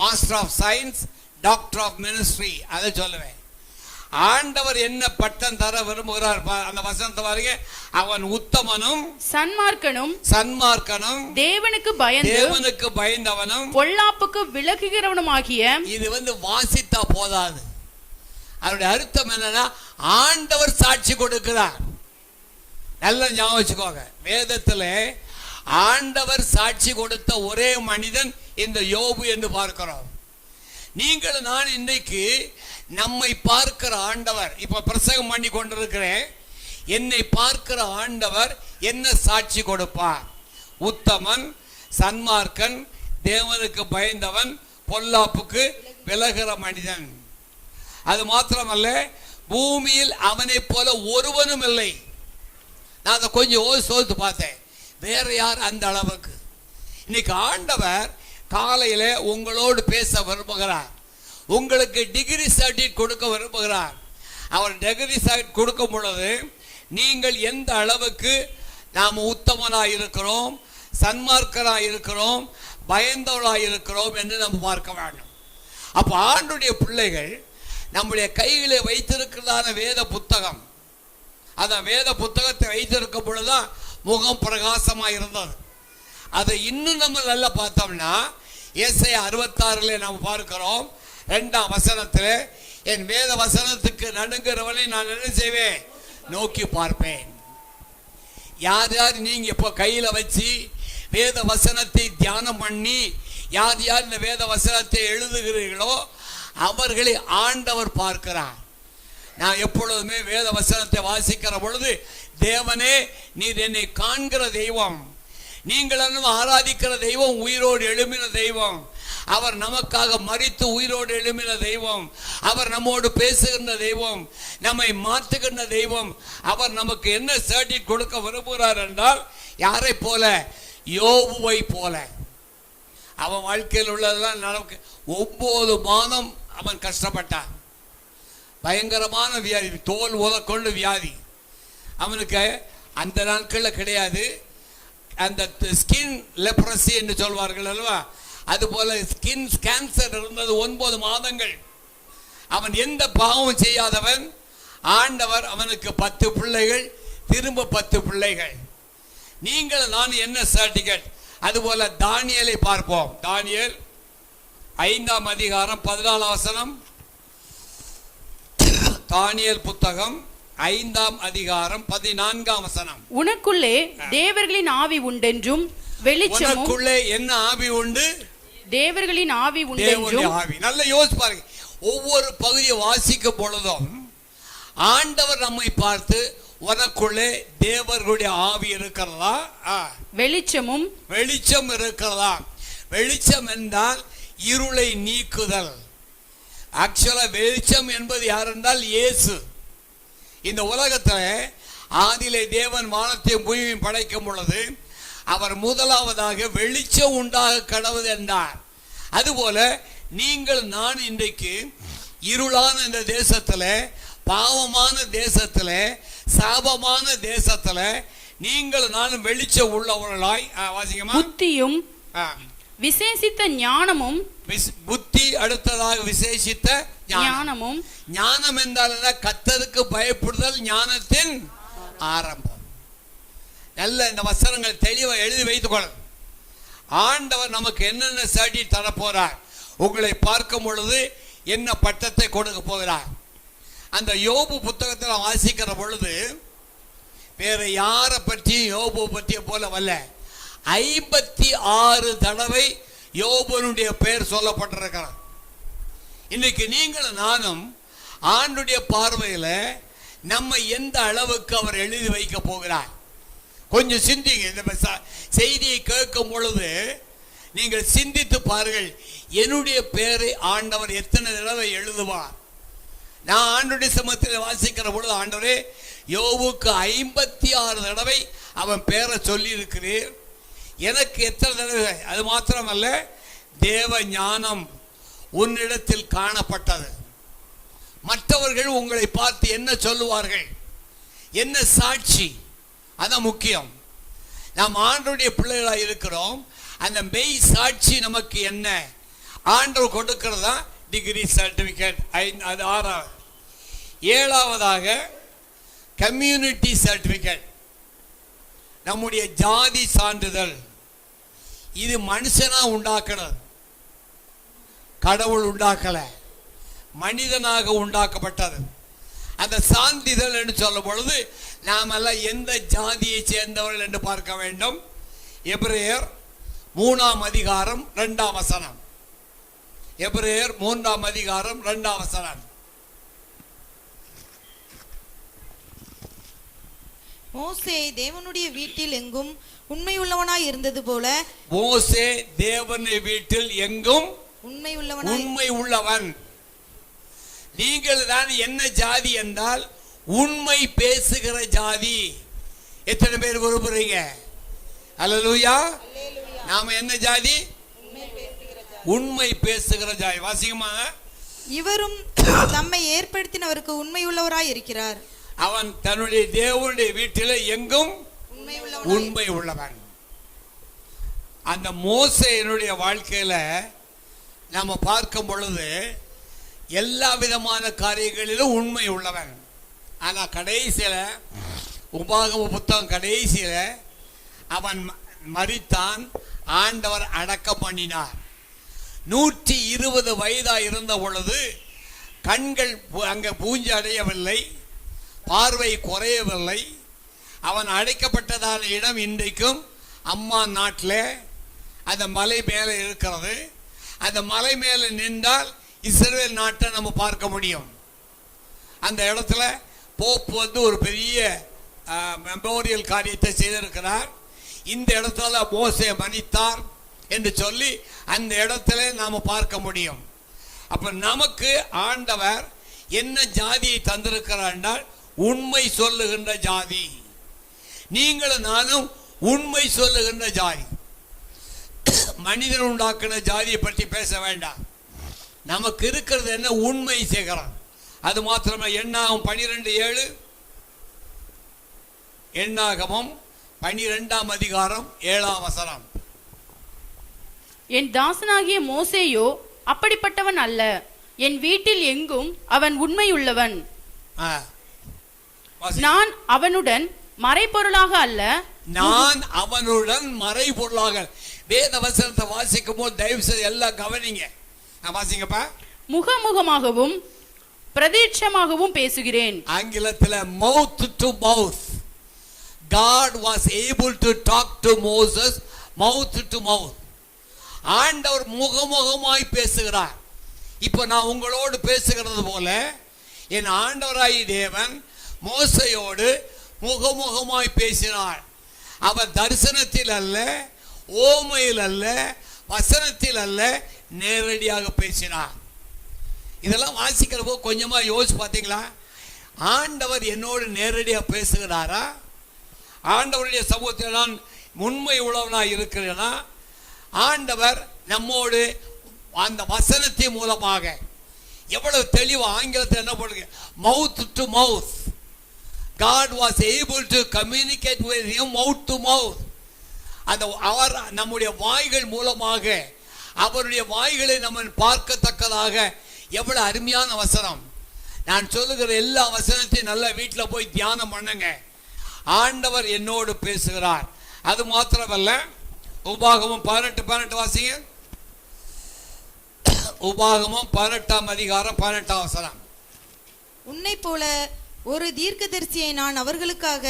master of science, doctor of ministry அதை சொல்லுவேன். ஆண்டவர் என்ன பட்டம் தர விரும்புகிறார்? அந்த வசனத்தை பாருங்க. அவன் உத்தமனும் சன்மார்க்கனும் தேவனுக்கு பயந்தவனும் பொல்லாப்புக்கு விலகுகிறவனுமாகிய. இது வாசித்தா போதாது. அதனுடைய அர்த்தம் என்னன்னா, ஆண்டவர் சாட்சி கொடுக்கிறார். நல்ல ஞாபகம் வச்சுக்கோங்க. வேதத்துல ஆண்டவர் சாட்சி கொடுத்த ஒரே மனிதன் இந்த யோபு என்று பார்க்கிறோம். நீங்கள் நான் இன்றைக்கு நம்மை பார்க்கிற ஆண்டவர், இப்ப பிரசங்கம் பண்ணி கொண்டிருக்கிறேன், என்னை பார்க்கிற ஆண்டவர் என்ன சாட்சி கொடுப்பார்? உத்தமன், சன்மார்க்கன், தேவனுக்கு பயந்தவன், பொல்லாப்புக்கு விலகிற மனிதன். அது மாத்திரமல்ல, பூமியில் அவனை போல ஒருவனும் இல்லை. நான் அதை கொஞ்சம் சோதித்து பார்த்தேன், வேற யார் அந்த அளவுக்கு? இன்னைக்கு ஆண்டவர் காலையில உங்களோடு பேச விரும்புகிறார். உங்களுக்கு டிகிரி சர்டிஃபிகேட் கொடுக்க விரும்புகிறார். அவர் டிகிரி சர்டிஃபிகேட் கொடுக்கும் பொழுது நீங்கள் எந்த அளவுக்கு நாம் உத்தமனாக இருக்கிறோம், சன்மார்க்கராக இருக்கிறோம், பயந்தவர்களாக இருக்கிறோம் என்று நம்ம பார்க்க வேண்டும். அப்போ ஆண்டுடைய பிள்ளைகள் நம்முடைய கையிலே வைத்திருக்கிறதான வேத புத்தகம், அந்த வேத புத்தகத்தை வைத்திருக்கும் பொழுதுதான் முகம் பிரகாசமாக இருந்தது. அதை இன்னும் நம்ம நல்லா பார்த்தோம்னா, ஏசாயா 66 நாம் பார்க்கிறோம் 2ஆம் வசனத்தில், என் வேத வசனத்துக்கு நடுங்கிறவனை நான் என்ன செய்வேன்? நோக்கி பார்ப்பேன். யார் யார் நீங்க இப்போ கையில வச்சு வேத வசனத்தை தியானம் பண்ணி யார் யார் இந்த வேத வசனத்தை எழுதுகிறீர்களோ அவர்களை ஆண்டவர் பார்க்கிறார். நான் எப்பொழுதுமே வேத வசனத்தை வாசிக்கிற பொழுது, தேவனே நீர் என்னை காண்கிற தெய்வம், நீங்கள் ஆராதிக்கிற தெய்வம் உயிரோடு எழும்பின தெய்வம், அவர் நமக்காக மரித்து உயிரோடு எழும்பின தெய்வம், அவர் நம்மோடு பேசுகின்ற தெய்வம், நம்மை மாற்றுகின்ற தெய்வம். அவர் நமக்கு என்ன சர்டிஃபிகேட் கொடுக்க விரும்புகிறார் என்றால், யாரை போல? யோபுவை போல. அவன் வாழ்க்கையில் உள்ளதெல்லாம் நமக்கு 9 மாதம் அவன் கஷ்டப்பட்டான். பயங்கரமான வியாதி, தோல் உதக்கொண்டு வியாதி அவனுக்கு அந்த நாட்களில் கிடையாது. அந்த ஸ்கின் லெப்ரசி என்று சொல்வார்கள் அல்லவா, அதுபோல ஸ்கின் கேன்சர் இருந்தது 9 மாதங்கள். அவன் எந்த பாவமும் செய்யாதவன். ஆண்டவர் அவனுக்கு 10 பிள்ளைகள், திரும்ப 10 பிள்ளைகள். நீங்கள் நான் என்ன சர்டிஃபிகேட்? அதுபோல தானியேலை பார்ப்போம். தானியேல் 5ஆம் அதிகாரம் 14ஆம் வசனம். தானியேல் புத்தகம் 5ஆம் அதிகாரம் 14ஆம் வசனம். உனக்குள்ளே தேவர்களின் ஆவி உண்டென்றும் வெளிச்சமும். உனக்குள்ளே என்ன ஆவி உண்டு? தேவர்களின் ஆவி உண்டென்றும். ஆவி. நல்ல யோசிச்சு பாருங்க. ஒவ்வொரு பகுதியை வாசிக்கும் பொழுதும் ஆண்டவர் நம்மை பார்த்து, உனக்குள்ளே தேவர்களுடைய ஆவி இருக்கிறதா? வெளிச்சம் இருக்கிறதா? வெளிச்சம் என்றால் இருளை நீக்குதல். ஆக்சுவலா வெளிச்சம் என்பது யார் என்றால் இயேசு. இந்த உலகத்தில் ஆதியிலே தேவன் வானத்தையும் பூமியையும் படைக்கும் பொழுது அவர் முதலாவதாக வெளிச்சம் உண்டாக கடவுள் என்றார். அதுபோல நீங்கள் நான் இன்றைக்கு இருளான இந்த தேசத்தில், பாவமான தேசத்தில், சாபமான தேசத்தில் நீங்கள் நானும் வெளிச்சம் உள்ளவர்களாய் வாசிக்கமா. புத்தியும் விசேஷித்த ஞானமும். புத்தி அடுத்ததாக விசேஷித்த ஞானமும். ஞானம் என்றால் கர்த்தருக்கு பயப்படுதல் ஞானத்தின் ஆரம்பம். நல்ல இந்த வசனங்கள் தெளிவாக எழுதி வைத்துக் கொள்ள. ஆண்டவர் நமக்கு என்னென்ன சர்டிஃபிகேட் தர போறார், உங்களை பார்க்கும் பொழுது என்ன பட்டத்தை கொடுக்க போகிறார். அந்த யோபு புத்தகத்தில் வாசிக்கிற பொழுது வேற யாரை பற்றி யோபு பற்றிய போல வல்ல, 56 தடவை யோபனுடைய பெயர் சொல்லப்பட்டிருக்கிறார். இன்னைக்கு நீங்கள் நானும் ஆண்டுடைய பார்வையில் நம்ம எந்த அளவுக்கு அவர் எழுதி வைக்க போகிறார் கொஞ்சம் சிந்திங்க. இந்த செய்தியை கேட்கும் பொழுது நீங்கள் சிந்தித்து பாருங்கள், என்னுடைய பெயரை ஆண்டவர் எத்தனை தடவை எழுதுவார். நான் ஆண்டவருடைய சமூகத்தில் வாசிக்கிற பொழுது, ஆண்டவரே யோபுக்கு 56 தடவை அவன் பேரை சொல்லி இருக்கிறீர், எனக்கு எத்தனை தடவை? அது மாத்திரமல்ல, தேவ ஞானம் உன்னிடத்தில் காணப்பட்டது. மற்றவர்கள் உங்களை பார்த்து என்ன சொல்லுவார்கள், என்ன சாட்சி? அதான் முக்கியம். நாம் ஆண்டவருடைய பிள்ளைகளாக இருக்கிறோம். அந்த மெய் சாட்சி நமக்கு என்ன? ஆண்டவர் கொடுக்கிறதா டிகிரி சர்டிபிகேட். அது 6வது. 7வதாக கம்யூனிட்டி சர்டிபிகேட், நம்முடைய ஜாதி சான்றிதழ். இது மனுஷனா உண்டாக்குறது, கடவுள் உண்டாக்கல, மனிதனாக உண்டாக்கப்பட்டது. அந்த சான்றிதழ் என்று சொல்லும் பொழுது நாமெல்லாம் எந்த ஜாதியை சேர்ந்தவர்கள் என்று பார்க்க வேண்டும். எபிரேயர் 3ஆம் அதிகாரம் 2ஆம் வசனம். எபிரேயர் 3ஆம் அதிகாரம் 2ஆம் வசனம். மோசே தேவனுடைய வீட்டில் எங்கும் உண்மையுள்ளவனாய் இருந்தது போல, மோசே தேவனுடைய வீட்டில் எங்கும் உண்மையுள்ளவனாய் உண்மை உள்ளவன். நீங்கள் தான் என்ன ஜாதி என்றால் உண்மை பேசுகிற ஜாதி. எத்தனை பேர் விரும்புறீங்க? அல்லேலூயா. நாம என்ன ஜாதி? உண்மை பேசுகிற ஜாதி. வாசிக்கமா. இவரும் தம்மை ஏற்படுத்தினவருக்கு உண்மையுள்ளவராய் இருக்கிறார். அவன் தன்னுடைய தேவனுடைய வீட்டில் எங்கும் உண்மை உள்ளவன். அந்த மோசேயினுடைய வாழ்க்கையில நாம பார்க்கும் பொழுது எல்லா விதமான காரியங்களிலும் உண்மை உள்ளவன். ஆனா கடைசியில, உபாகம புத்தகம் கடைசியில அவன் மரித்தான், ஆண்டவர் அடக்கம் பண்ணினார். 120 வயதா இருந்த பொழுது கண்கள் அங்க பூஞ்சி அடையவில்லை, பார்வை குறையவில்லை. அவன் அடைக்கப்பட்டதான இடம் இன்றைக்கும் அம்மா நாட்டில் அந்த மலை மேலே இருக்கிறது. அந்த மலை மேலே நின்றால் இஸ்ரவேல் நாட்டை நம்ம பார்க்க முடியும். அந்த இடத்துல போப் ஒரு பெரிய மெமோரியல் காரியத்தை செய்திருக்கிறார். இந்த இடத்துல மோசே மரித்தார் என்று சொல்லி அந்த இடத்துல நாம பார்க்க முடியும். அப்ப நமக்கு ஆண்டவர் என்ன ஜாதியை தந்திருக்கிறார்? உண்மை சொல்லுகின்ற ஜாதி. நீங்களும் நானும் உண்மை சொல்லுகின்ற ஜாதி. மனிதன் உண்டாக்குன ஜாதியை பற்றி பேச வேண்டாம். நமக்கு இருக்கிறது என்ன? உண்மை சேகரம். அது மாத்திரமே. எண்ணாகமம் 12:7, எண்ணாகமம் 12ஆம் அதிகாரம் 7ஆம் வசனம். என் தாசனாகிய மோசேயோ அப்படிப்பட்டவன் அல்ல, என் வீட்டில் எங்கும் அவன் உண்மையுள்ளவன். நான் அவனுடன் மறைபொருளாக அல்ல, நான் அவனுடன் மறைபொருளாக. வேத வசனத்தை வாசிக்கும் போது தயவு செய்து எல்லாம் கவனிங்க. வாசிங்கப்பா. முகமுகமாகவும் பிரதிட்சமாகவும் பேசுகிறேன். ஆங்கிலத்தில் mouth to mouth. God was able to talk to Moses mouth to mouth. ஆண்டவர் முகமுகமாய் பேசுகிறார். இப்போ நான் உங்களோடு பேசுகிறது போல என் ஆண்டவராய் தேவன் மோசையோடு முகமுகமாய் பேசினார். அவர் தரிசனத்தில் அல்ல, ஓமையில் அல்ல, வசனத்தில் அல்ல, நேரடியாக பேசினார். இதெல்லாம் வாசிக்கிற போது கொஞ்சமா யோசிச்சு பார்த்தீங்களா? ஆண்டவர் என்னோடு நேரடியாக பேசுகிறாரா? ஆண்டவருடைய சமூகத்தில் நான் உண்மை உள்ளவனாக இருக்கிறேனா? ஆண்டவர் நம்மோடு அந்த வசனத்தின் மூலமாக எவ்வளவு தெளிவு ஆங்கிலத்தில் என்ன பண்ணுங்க? மவுத் to mouth. God was able to communicate with him mouth to mouth. அந்த அவர் நம்முடைய வாய்கள் மூலமாக அவருடைய வாய்களை நம்ம பார்க்கத்தக்கதாக எவ்வளவு அருமையான வசனம். நான் சொல்லுகிற எல்லா வசனத்தையும் நல்லா வீட்டில் போய் தியானம் பண்ணுங்க. ஆண்டவர் என்னோடு பேசுகிறார். அது மாத்திரமல்ல, உபாகமம் 18 வாசிங்க. உபாகமம் 18ஆம் அதிகாரம் 18ஆம் வசனம். உன்னை போல ஒரு தீர்க்கதரிசியை நான் அவர்களுக்காக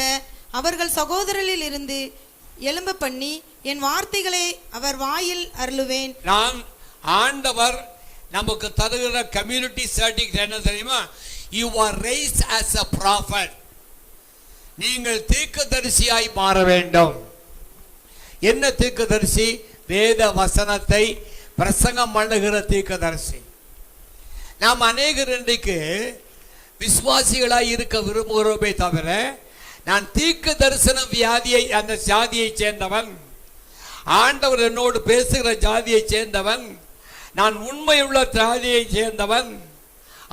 அவர்கள் சகோதரரில் இருந்து எழும்ப பண்ணி என் வார்த்தைகளை அவர் வாயில் அருளுவேன். நான் ஆண்டவர் நமக்கு தருகிற கம்யூனிட்டி சர்டிபிகேட் என்ன தெரியுமா? You are raised as a prophet. நீங்கள் தீர்க்கதரிசியாய் மாற வேண்டும். என்ன தீர்க்கதரிசி? வேத வசனத்தை பிரசங்கம் பண்ணுகிற தீர்க்கதரிசி. நாம் அநேகர் இன்றைக்கு விசுவாசிகளாய் இருக்க விரும்புகிறோமே தவிர, நான் தீர்க்க தரிசன வியாதியை அந்த ஜாதியை சேர்ந்தவன், ஆண்டவர் என்னோடு பேசுகிற ஜாதியை சேர்ந்தவன், நான் உண்மையுள்ள ஜாதியை சேர்ந்தவன்,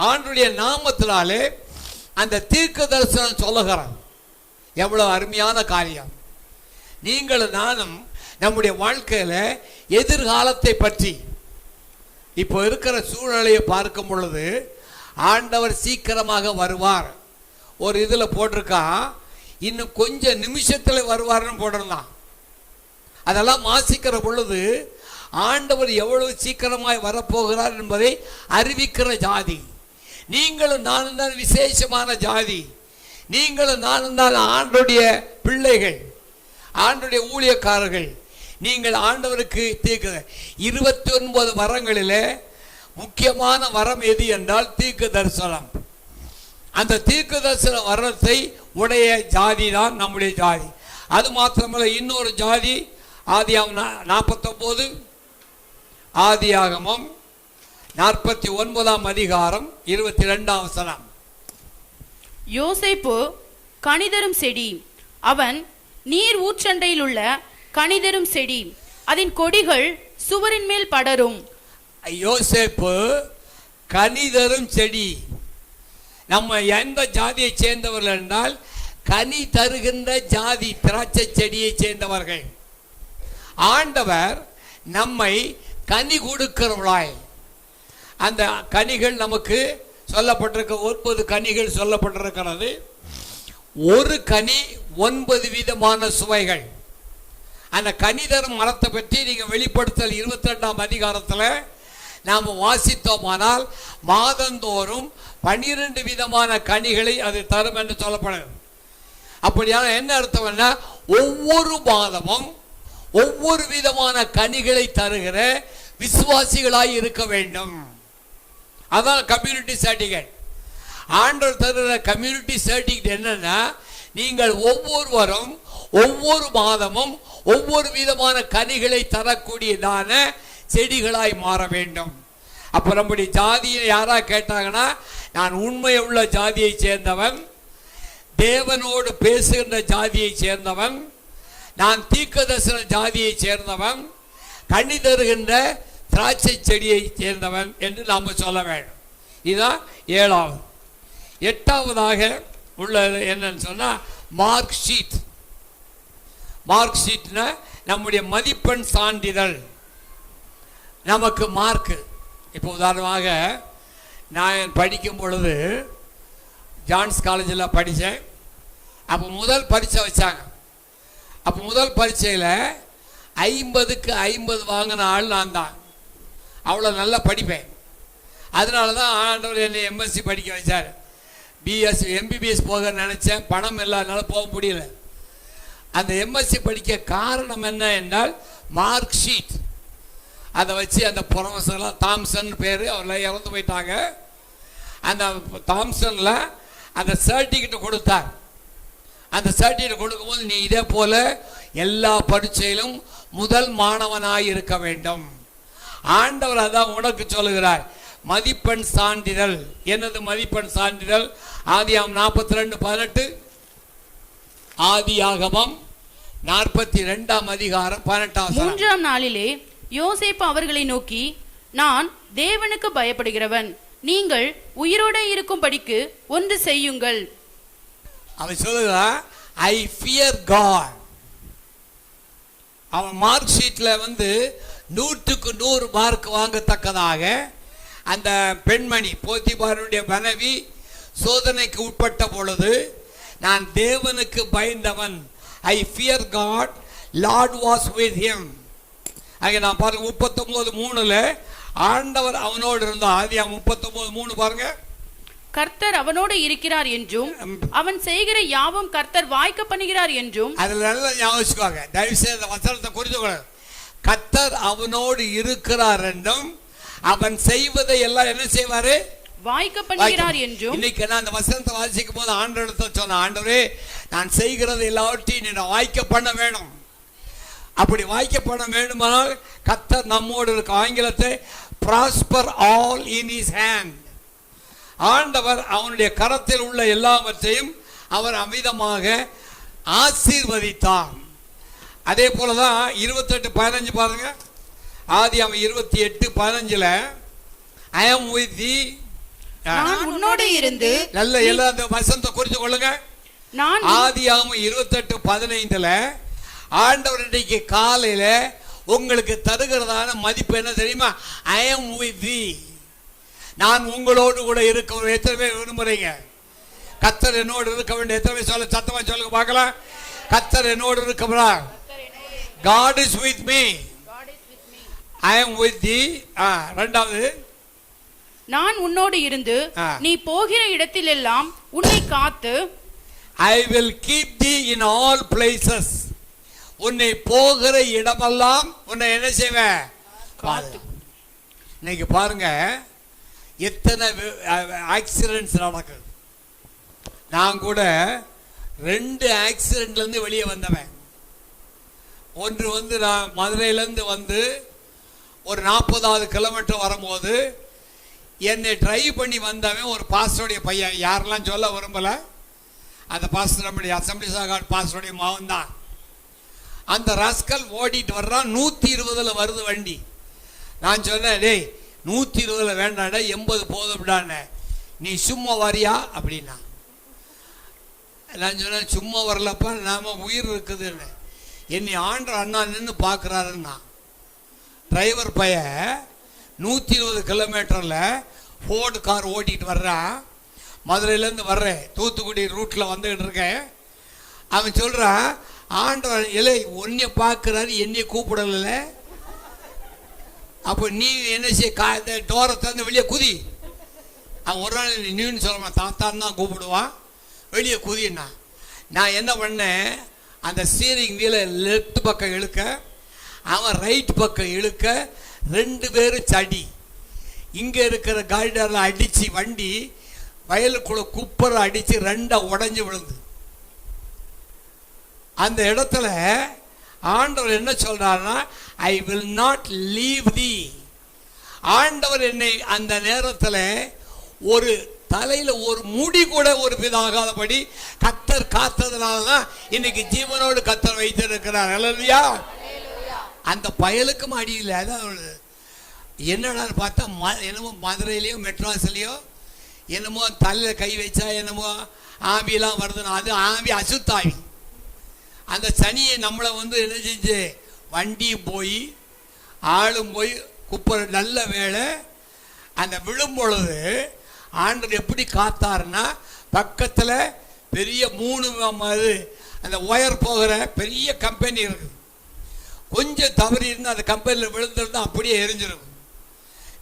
ஆண்டுடைய நாமத்தினாலே அந்த தீர்க்க தரிசனம் சொல்லுகிறான். எவ்வளவு அருமையான காரியம்! நீங்களும் நானும் நம்முடைய வாழ்க்கையில எதிர்காலத்தை பற்றி இப்போ இருக்கிற சூழ்நிலையை பார்க்கும் பொழுது, ஆண்டவர் சீக்கிரமாக வருவார். ஒரு இதில் போட்டிருக்கான், இன்னும் கொஞ்சம் நிமிஷத்தில் வருவார்னு போட்டிருந்தான். அதெல்லாம் வாசிக்கிற பொழுது ஆண்டவர் எவ்வளவு சீக்கிரமாய் வரப்போகிறார் என்பதை அறிவிக்கிற ஜாதி. நீங்களும் நானும் தான் விசேஷமான ஜாதி. நீங்களும் நானும் தான் ஆண்டவருடைய பிள்ளைகள், ஆண்டவருடைய ஊழியக்காரர்கள். நீங்கள் ஆண்டவருக்கு தீர்க்க 29 வரங்களிலே முக்கியமான வரம் எது என்றால் தீர்க்க தரிசனம். அந்த தீர்க்க தரிசன வரத்தை உடைய ஜாதி தான் நம்முடைய ஜாதி. அது மாத்திரமல்ல, இன்னொரு ஜாதி ஆதியாகமம் 49, ஆதியாகமம் 49ஆம் அதிகாரம் 22ஆம் வசனம். யோசேப்பு கனிதரும் செடி, அவன் நீர் ஊற்றண்டையில் உள்ள கனிதரும் செடி, அதன் கொடிகள் சுவரின் மேல் படரும். யோசேப்பு கனிதரும் செடி. நம்ம எந்த ஜாதியை சேர்ந்தவர்கள் என்றால் கனி தருகின்ற ஜாதி, திராட்சை செடியை சேர்ந்தவர்கள். ஆண்டவர் நம்மை கனி கொடுக்கிறவளாய், அந்த கனிகள் நமக்கு சொல்லப்பட்டிருக்க 9 கனிகள் சொல்லப்பட்டிருக்கிறது. ஒரு கனி 9 விதமான சுவைகள். அந்த கனிதரும் மரத்தை பற்றி நீங்கள் வெளிப்படுத்தல் 22ஆம் அதிகாரத்தில் நாம் வாசித்தோமானால், மாதந்தோறும் 12 விதமான கனிகளை அது தரும் என்று சொல்லப்படுது. அப்படியான என்ன அர்த்தம்னா, ஒவ்வொரு மாதமும் ஒவ்வொரு விதமான கனிகளை தருகிற விசுவாசிகளாய் இருக்க வேண்டும். அதான் கம்யூனிட்டி சர்டிஃபிகேட். ஆண்டவர் தருகிற கம்யூனிட்டி சர்டிஃபிகேட் என்னன்னா, நீங்கள் ஒவ்வொருவரும் ஒவ்வொரு மாதமும் ஒவ்வொரு விதமான கனிகளை தரக்கூடியதான செடிகளாய் மாற வேண்டும். அப்போ நம்முடைய ஜாதியை யாரா கேட்டாங்கன்னா, நான் உண்மையுள்ள ஜாதியை சேர்ந்தவன், தேவனோடு பேசுகின்ற ஜாதியை சேர்ந்தவன், நான் தீர்க்கதரிசன ஜாதியை சேர்ந்தவன், கனி தருகின்ற திராட்சை செடியை சேர்ந்தவன் என்று நாம் சொல்ல வேண்டும். இதுதான் 7வது. 8வதாக உள்ளது என்னன்னு சொன்னால் மார்க் ஷீட். மார்க் ஷீட்னா நம்முடைய மதிப்பெண் சான்றிதழ். நமக்கு மார்க்கு. இப்போ உதாரணமாக நான் படிக்கும் பொழுது ஜான்ஸ் காலேஜில் படித்தேன். அப்போ முதல் பரீட்சை வச்சாங்க. அப்போ முதல் பரீட்சையில் 50க்கு 50 வாங்கின ஆள் நான் தான். அவ்வளோ நல்லா படிப்பேன். அதனால தான் ஆண்டவர் என்னை எம்எஸ்சி படிக்க வச்சார். பிஎஸ்சி எம்பிபிஎஸ் போக நினச்சேன், பணம் இல்லாதனால போக முடியல. அந்த எம்எஸ்சி படிக்க காரணம் என்ன என்றால் மார்க் ஷீட். அதை வச்சு அந்த ப்ரொஃபஸர்லாம் தாம்சன் பேர், அவரெல்லாம் இறந்து போயிட்டாங்க. அந்த தாம்சனில் அந்த சர்டிஃபிகேட் கொடுத்தார். அந்த சர்டிஃபிகேட் கொடுக்கும்போது, நீ இதே போல் எல்லா பரீட்சையிலும் முதல் மாணவனாய் இருக்க வேண்டும். ஆண்டவர் அதான் உனக்கு சொல்லுகிறார். மதிப்பெண் சான்றிதழ். என்னது மதிப்பெண் சான்றிதழ்? ஆதியாகமம் 42:18, ஆதியாகமம் 42ஆம் அதிகாரம் 18ஆம். 3ஆம் நாளிலே யோசேப்பு அவர்களை நோக்கி, நான் தேவனுக்கு பயப்படுகிறவன், நீங்கள் உயிரோட இருக்கும்படிக்கு ஒன்று செய்யுங்கள். அவன் சொல்லுகிறான், ஐ ஃபியர் காட். அவன் மார்க் ஷீட்ல 100க்கு 100 மார்க் வாங்கத்தக்கதாக அந்த பெண்மணி போத்திபாருடைய மனைவி சோதனைக்கு உட்பட்ட பொழுது, நான் தேவனுக்கு பயந்தவன், I fear God, Lord was with him. அங்கே நான் பாருங்க 39:3 ஆண்டவர் அவனோடு இருந்தார். ஆதியாகமம் 39:3 பாருங்க. கர்த்தர் அவனோடு இருக்கிறார் என்றும் அவன் செய்கிற யாவும் கர்த்தர் வாய்க்க பண்ணுகிறார் என்றும். அதில் நல்லா ஞாபகம், தயவு செய்து அந்த வசனத்தை குறித்து கொள்ள. கர்த்தர் அவனோடு இருக்கிறார் என்றும் அவன் செய்வதை எல்லாம் என்ன செய்வாரு? வாய்க்க பண்ணுகிறார் என்றும். இன்னைக்கு நான் அந்த வசனத்தை வாசிக்கும் போது ஆண்டவரிடத்தை சொன்ன, ஆண்டவரே, நான் செய்கிறது எல்லாவற்றையும் நீ வாய்க்க பண்ண வேணும். அப்படி வாய்க்க பண்ண வேண்டுமானால் கர்த்தர் நம்மோடு இருக்க. ஆங்கிலத்தை prosper all in his hand. ஆண்டவர் அவனுடைய கரத்தில் உள்ள எல்லாவற்றையும் அவர் அமிதமாக ஆசீர்வதித்தார். அதே போலதான் 28:15 பாருங்க. ஆதியாகமம் 28:15 I am with thee. நான் உன்னோடு இருந்து நல்ல எல்லா அந்த வசனத்தை குறித்து கொள்ளுங்க. ஆதியாகமம் 28:15 ஆண்டவர் இன்றைக்கு காலையில உங்களுக்கு தருகிறதான மதிப்பு என்ன தெரியுமா? I am with thee. நான் உங்களோடு கூட இருக்க. எத்தனை பேர் விரும்புறீங்க? கர்த்தர் என்னோடு இருக்க வேண்டும். எத்தனை பேர் சொல்ல சத்தமா சொல்லுங்க பார்க்கலாம். கர்த்தர் என்னோடு இருக்கிறார். God is with me. I am with thee. இரண்டாவது, நான் உன்னோடு இருந்து நீ போகிற இடத்திலெல்லாம் உன்னை காத்து. I will keep thee in all places. உன்னை போகிற இடமெல்லாம் உன்னை என்ன செய்வேன்? இன்னைக்கு பாருங்க எத்தனை ஆக்சிடென்ட்ஸ் நடக்குது. நான் கூட 2 ஆக்சிடென்ட்ல இருந்து வெளியே வந்தவன். ஒன்று வந்து நான் மதுரையிலேருந்து வந்து ஒரு 40வது கிலோமீட்டர் வரும்போது என்னை டிரைவ் பண்ணி வந்தவன் ஒரு பாஸ்டருடைய பையன். யாரெல்லாம் சொல்ல விரும்பல, அந்த பாஸ்டர் நம்முடைய அசம்பிளி சாகாட் பாஸ்டருடைய மகன் தான். அந்த ரஸ்கல் ஓடிட்டு வர்றான். 120ல் வருது வண்டி. நான் சொன்னேன், டேய் 120ல் வேண்டாடா, 80 போதும்டான்னு. நீ சும்மா வரியா அப்படின்னா. நான் சொன்னேன், சும்மா வரலப்பா, நாம உயிர் இருக்குதுன்னு. என்னை ஆண்ட அண்ணா நின்று பார்க்குறாருன்னா. டிரைவர் பையன் 120 கிலோமீட்டரில் ஃபோர்டு கார் ஓட்டிகிட்டு வர்றான். மதுரையிலேருந்து வர்றேன், தூத்துக்குடி ரூட்டில் வந்துக்கிட்டு இருக்கேன். அவன் சொல்கிறான், ஆண்டவர் இலை ஒன்றை பார்க்குறாரு, என்னையை கூப்பிடல. அப்போ நீ என்ன செய்ய, டோரை திறந்து வெளியே குதி. அவன் ஒரு நாள் நீன்னு சொல்ல தாத்தான்னு தான் கூப்பிடுவான். வெளியே குதின்னா நான் என்ன பண்ணேன், அந்த ஸ்டீரிங் வீலை லெஃப்ட் பக்கம் இழுக்க, அவன் ரைட் பக்கம் இழுக்க, 2 பேரும் சடி. இங்கே இருக்கிற காரிடாரில் அடித்து வண்டி வயலுக்குள்ள குப்பரை அடித்து 2 உடைஞ்சு விழுந்து. அந்த இடத்துல ஆண்டவர் என்ன சொல்றாருன்னா, ஐ வில் நாட் லீவ் தி. ஆண்டவர் என்னை அந்த நேரத்தில் ஒரு தலையில ஒரு முடி கூட ஒரு பிதாகாதபடி கத்தர் காத்ததுனால தான் இன்னைக்கு ஜீவனோடு கத்தர் வைத்திருக்கிறார். அல்லேலூயா. அந்த பயலுக்கும் அடியில் அதாவது என்னடான்னு பார்த்தா என்னமோ மதுரையிலையோ மெட்ராஸ்லையோ என்னமோ தலையில் கை வச்சா என்னமோ ஆவியெல்லாம் வருதுன்னா அது ஆவி அசுத்தாவி. அந்த சனியை நம்மளை வந்து என்ன செஞ்சு வண்டியும் போய் ஆளும் போய் குப்பை. நல்ல வேளை அந்த விழும் பொழுது ஆண்டவர் எப்படி காத்தாருன்னா, பக்கத்தில் பெரிய 3 அந்த ஒயர் போகிற பெரிய கம்பெனி இருக்குது. கொஞ்சம் தவறி இருந்து அந்த கம்பெனியில் விழுந்திருந்தா அப்படியே எரிஞ்சிருக்கும்.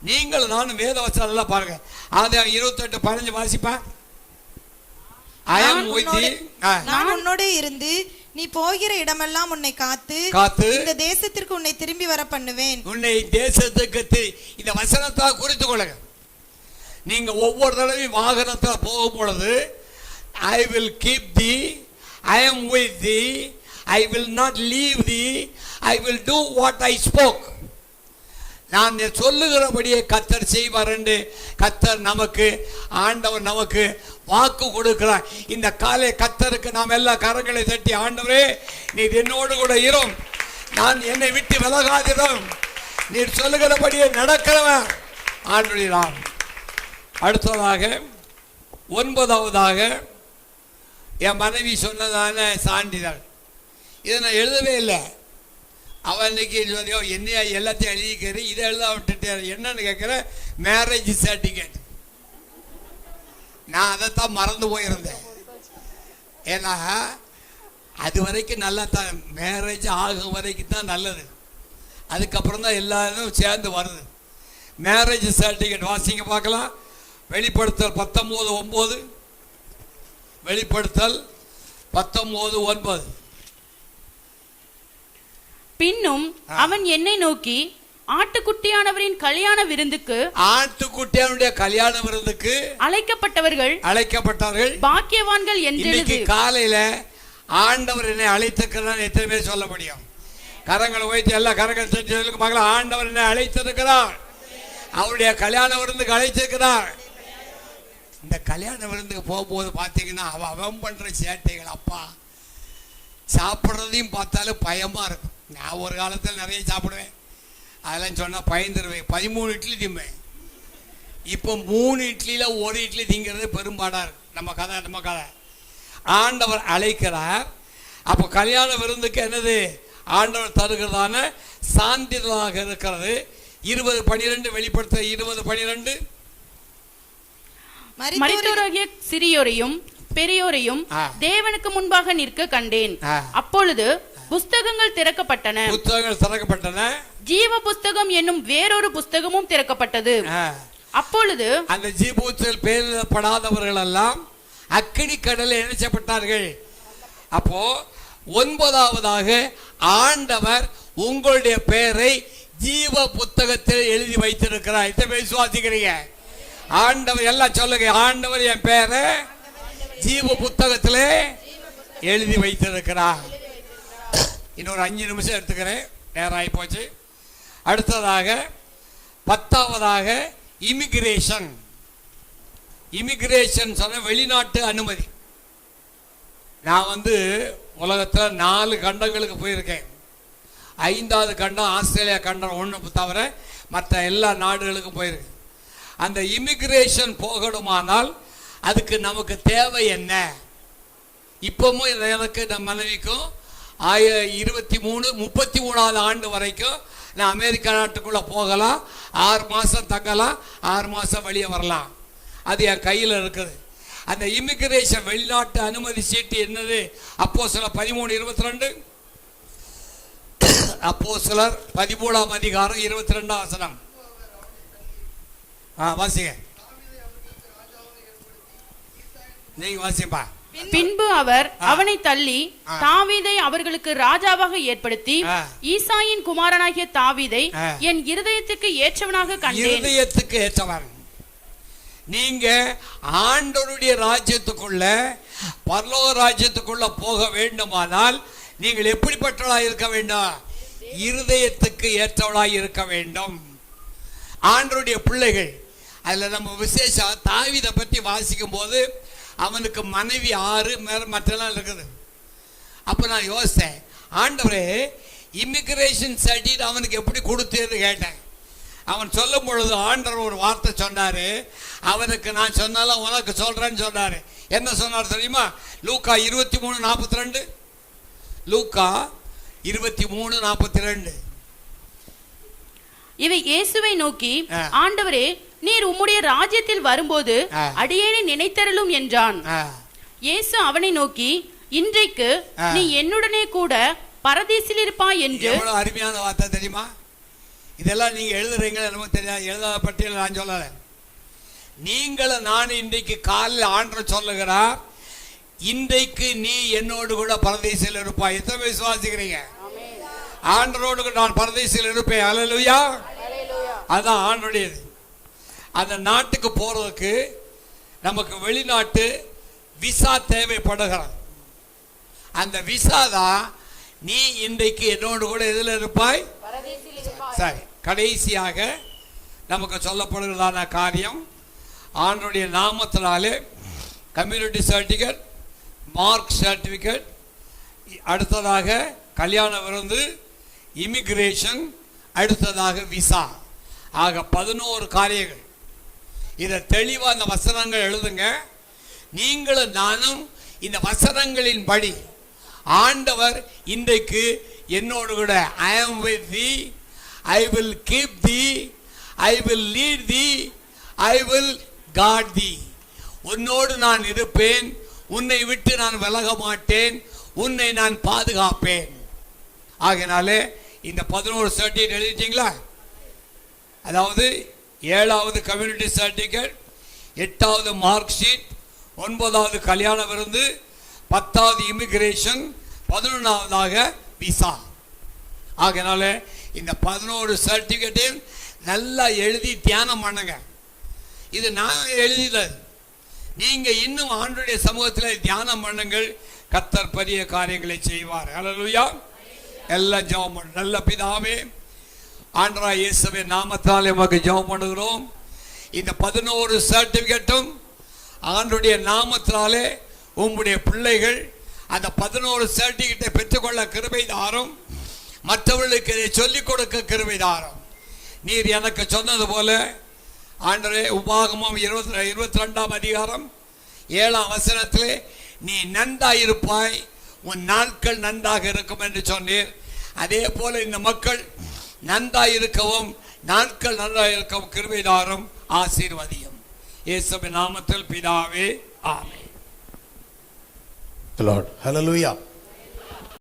நீங்கள் நானும் வேத வசனம் பாருங்க. அது 28:15 வாசிப்பா. நான் உன்னோடு இருந்து நீ போகிற இடமெல்லாம் உன்னை காத்து இந்த தேசத்திற்கு உன்னை திரும்பி வர பண்ணுவேன். உன்னை தேசத்துக்கு இந்த வசனத்தை குறித்து கொள்ளுங்க. நீங்க ஒவ்வொரு தடவையும் வாகனத்தில் போகும் பொழுது I will keep the, I am with the, I will not leave the, I will do what I spoke. நான் சொல்லுகிறபடியே கத்தர் செய்வார் என்று கத்தர் நமக்கு, ஆண்டவர் நமக்கு வாக்கு கொடுக்கிறார். இந்த காலை கத்தருக்கு நாம் எல்லா கரங்களை தட்டி, ஆண்டவரே நீர் என்னோடு கூட இரும், நான் என்னை விட்டு விலகாதிரும், நீர் சொல்லுகிறபடியே நடக்கிறவன் ஆண்டுகிறான். அடுத்ததாக 9வதாக என் மனைவி சொன்னதான சான்றிதழ். இதை நான் எழுதவே இல்லை. அவன் இன்னைக்கு என்னையா எல்லாத்தையும் எழுதிக்கிறேன், இதை எழுத விட்டுட்டேன். என்னன்னு கேட்குற, மேரேஜ் சர்டிஃபிகேட். நான் அதைத்தான் மறந்து போயிருந்தேன். ஏன்னா அது வரைக்கும் நல்லா தான், மேரேஜ் ஆகும் வரைக்கும் தான் நல்லது. அதுக்கப்புறம் தான் எல்லாரும் சேர்ந்து வருது. மேரேஜ் சர்டிஃபிகேட் வாசிங்க பார்க்கலாம். வெளிப்படுத்தல் 19:9. வெளிப்படுத்தல் 19:9. பின்னும் அவன் என்னை நோக்கி, ஆட்டுக்குட்டியானவரின் கல்யாண விருந்துக்கு, ஆட்டுக்குட்டியானுடைய கல்யாண விருந்துக்கு அழைக்கப்பட்டவர்கள் பாக்கியவான்கள் என்று. காலையில ஆண்டவர் என்னை அழைத்திருக்கிறார். எத்தனை பேர் சொல்ல முடியும்? கரங்களை வைத்து எல்லா கரங்கள் செஞ்சு பார்க்கலாம். ஆண்டவர் என்னை அழைத்திருக்கிறார், அவருடைய கல்யாண விருந்துக்கு அழைத்திருக்கிறார். இந்த கல்யாண விருந்துக்கு போகும்போது பார்த்தீங்கன்னா அவன் பண்ணுற சேட்டைகள் அப்பா, சாப்பிட்றதையும் பார்த்தாலும் பயமாக இருக்கும். நான் ஒரு காலத்தில் நிறைய சாப்பிடுவேன், அதெல்லாம் சொன்னால் பயந்துருவேன். 13 இட்லி திம்பேன். இப்போ 3 இட்லியில் 1 இட்லி திங்கிறது பெரும்பாடாக இருக்கு. நம்ம கதை. ஆண்டவர் அழைக்கிறார். அப்போ கல்யாண விருந்துக்கு என்னது? ஆண்டவர் தருகிறதான சான்றிதழாக இருக்கிறது. 20:12 வெளிப்படுத்த 20:12. மரித்தோராகிய சிறியோரையும் பெரியோரையும் தேவனுக்கு முன்பாக நிற்க கண்டேன். அப்பொழுது புஸ்தகங்கள் திறக்கப்பட்டன. ஜீவ புஸ்தகம் என்னும் வேறொரு புஸ்தகமும் திறக்கப்பட்டது. அப்பொழுது அந்த ஜீவ புஸ்தகத்தில் பேரிடப்படாதவர்கள் எல்லாம் அக்கினி கடலில் இணைக்கப்பட்டார்கள். அப்போ 9வதாக ஆண்டவர் உங்களுடைய பெயரை ஜீவ புத்தகத்தில் எழுதி வைத்திருக்கிறார். இதை விசுவாசிக்கிறீங்க? ஆண்டவர் எல்லாம் சொல்லுங்க, ஆண்டவர் என் பெயரை ஜீவ புத்தகத்திலே எழுதி வைத்திருக்கிறார். இன்னொரு 5 நிமிஷம் எடுத்துக்கிறேன், நேரம் ஆகி போச்சு. அடுத்ததாக 10வதாக இமிகிரேஷன் சொன்ன வெளிநாட்டு அனுமதி. நான் உலகத்தில் 4 கண்டங்களுக்கு போயிருக்கேன். 5வது கண்டம் ஆஸ்திரேலியா கண்டம் 1 தவிர மற்ற எல்லா நாடுகளுக்கும் போயிருக்கு. அந்த இமிகிரேஷன் போகணுமானால் அதுக்கு நமக்கு தேவை என்ன? இப்பவும் எனக்கு நம்ம மனைவிக்கும் 33வது ஆண்டு வரைக்கும் நான் அமெரிக்கா நாட்டுக்குள்ளே போகலாம், 6 மாதம் தங்கலாம், 6 மாதம் வெளியே வரலாம். அது என் கையில் இருக்குது. அந்த இமிகிரேஷன் வெளிநாட்டு அனுமதி சீட்டு என்னது? அப்போஸ்தலர் 13:22. அப்போஸ்தலர் 13ஆம் அதிகாரம் 22ஆம் வசனம். வாசிங்க, நீங்க வாசிப்பா. பின்பு அவர் அவனை தள்ளி தாவீதை அவர்களுக்கு ராஜாவாக ஏற்படுத்தி ஈசாயின் குமாரனாகிய தாவீதை என் இருதயத்துக்கு ஏற்றவனாக கண்டேன். இருதயத்துக்கு ஏற்றவன். நீங்க ஆண்டவருடைய ராஜ்யத்துக்குள்ள, பரலோக ராஜ்யத்துக்குள்ள போக வேண்டுமானால் நீங்கள் எப்படிப்பட்டவளாய் இருக்க வேண்டும்? இருதயத்துக்கு ஏற்றவளாய் இருக்க வேண்டும். ஆண்டவருடைய பிள்ளைகள், அதில் நம்ம விசேஷம் தாவீதை பற்றி வாசிக்கும் போது அவனுக்கு மனைவி 6 மற்றெல்லாம் இருக்குது. அப்போ நான் யோசித்தேன், ஆண்டவரே இமிகிரேஷன் சர்டிஃபிகேட் அவனுக்கு எப்படி கொடுத்தேன்னு கேட்டேன். அவன் சொல்லும் பொழுது ஆண்டவர் ஒரு வார்த்தை சொன்னார். அவனுக்கு நான் சொன்னாலும் உனக்கு சொல்கிறேன்னு சொன்னார். என்ன சொன்னார் தெரியுமா? லூக்கா 23:42. லூக்கா 23:42. இவை இயேசுவை நோக்கி, ஆண்டவரே நீர் உம்முடைய ராஜ்யத்தில் வரும்போது அடியேனை நினைத்தருளும் என்றான். இயேசு அவனை நோக்கி, இன்றைக்கு நீ என்னுடனே கூட பரதீசில் இருப்பாய் என்று. எவ்வளவு அருமையான வார்த்தை தெரியுமா? இதெல்லாம் நீங்க எழுதுறீங்களா என்னமோ தெரியாது, எழுதாத பட்டியல் நான் சொல்லல. நீங்களும் நான் இன்றைக்கு காலையில் ஆண்டவர் சொல்லுகிறார், இன்றைக்கு நீ என்னோடு கூட பரதீசில் இருப்பாய். எத்தனை விசுவாசிக்கிறீங்க? ஆண்டவரோடு நான் பரதீசில் இருப்பேன். அல்லேலூயா. அதான் ஆண்டவருடையது. அந்த நாட்டுக்கு போறதுக்கு நமக்கு வெளிநாட்டு விசா தேவைப்படுகிறது. அந்த விசா தான் நீ இன்றைக்கு என்னோடு கூட எதில் இருப்பாய்? சரி, கடைசியாக நமக்கு சொல்லப்படுகிறதான காரியம், ஆண்டவருடைய நாமத்தினாலே கம்யூனிட்டி சர்டிஃபிகேட், மார்க் சர்டிஃபிகேட், அடுத்ததாக கல்யாண விருந்து, இமிகிரேஷன், அடுத்ததாக விசா ஆக 11 காரியங்கள். இதை தெளிவாக அந்த வசனங்கள் எழுதுங்க. நீங்களும் நானும் இந்த வசனங்களின் படி ஆண்டவர் இன்றைக்கு என்னோடு கூட I am with thee, I will keep thee, I will lead thee, I will guard thee. உன்னோடு நான் இருப்பேன், உன்னை விட்டு நான் விலக மாட்டேன், உன்னை நான் பாதுகாப்பேன். ஆகையினாலே இந்த 11 சர்டிஃபிகேட் எழுதிட்டீங்களா? அதாவது 7வது கம்யூனிட்டி சர்டிஃபிகேட், 8வது மார்க் ஷீட், 9வது கல்யாண விருந்து, 10வது இமிகிரேஷன், 11வதாக விசா. ஆகையினால இந்த 11 சர்டிஃபிகேட்டையும் நல்லா எழுதி தியானம் பண்ணுங்க. இது நான் எழுதியது. நீங்க இன்னும் ஆண்டவருடைய சமூகத்தில் தியானம் பண்ணுங்கள். கர்த்தர் பெரிய காரியங்களை செய்வார். அல்லேலூயா. எல்லாம் ஜெபம் பண்ணு. நல்ல பிதாவே, ஆண்டவராகிய இயேசுவின் நாமத்தால் உமக்கு ஜெபம் பண்ணுகிறோம். இந்த 11 சர்டிஃபிகேட்டும் ஆண்டுடைய நாமத்தினாலே உம்முடைய பிள்ளைகள் அந்த 11 சர்டிபிகேட்டை பெற்றுக்கொள்ள கிருபை தாரும். மற்றவர்களுக்கு இதை சொல்லிக் கொடுக்க கிருபை தாரும். நீர் எனக்கு சொன்னது போல ஆண்டவரே, உபாகமம் 22ஆம் அதிகாரம் 7ஆம் வசனத்திலே நீ நன்றாயிருப்பாய், உன் நாட்கள் நன்றாக இருக்கும் என்று சொன்னீர். அதே போல இந்த மக்கள் நன்றாயிருக்கவும் நாட்கள் நன்றாயிருக்கவும் கிருபை தாரும், ஆசீர்வதியும். இயேசுவின் நாமத்தில் பிதாவே, ஆமென். Lord, hallelujah.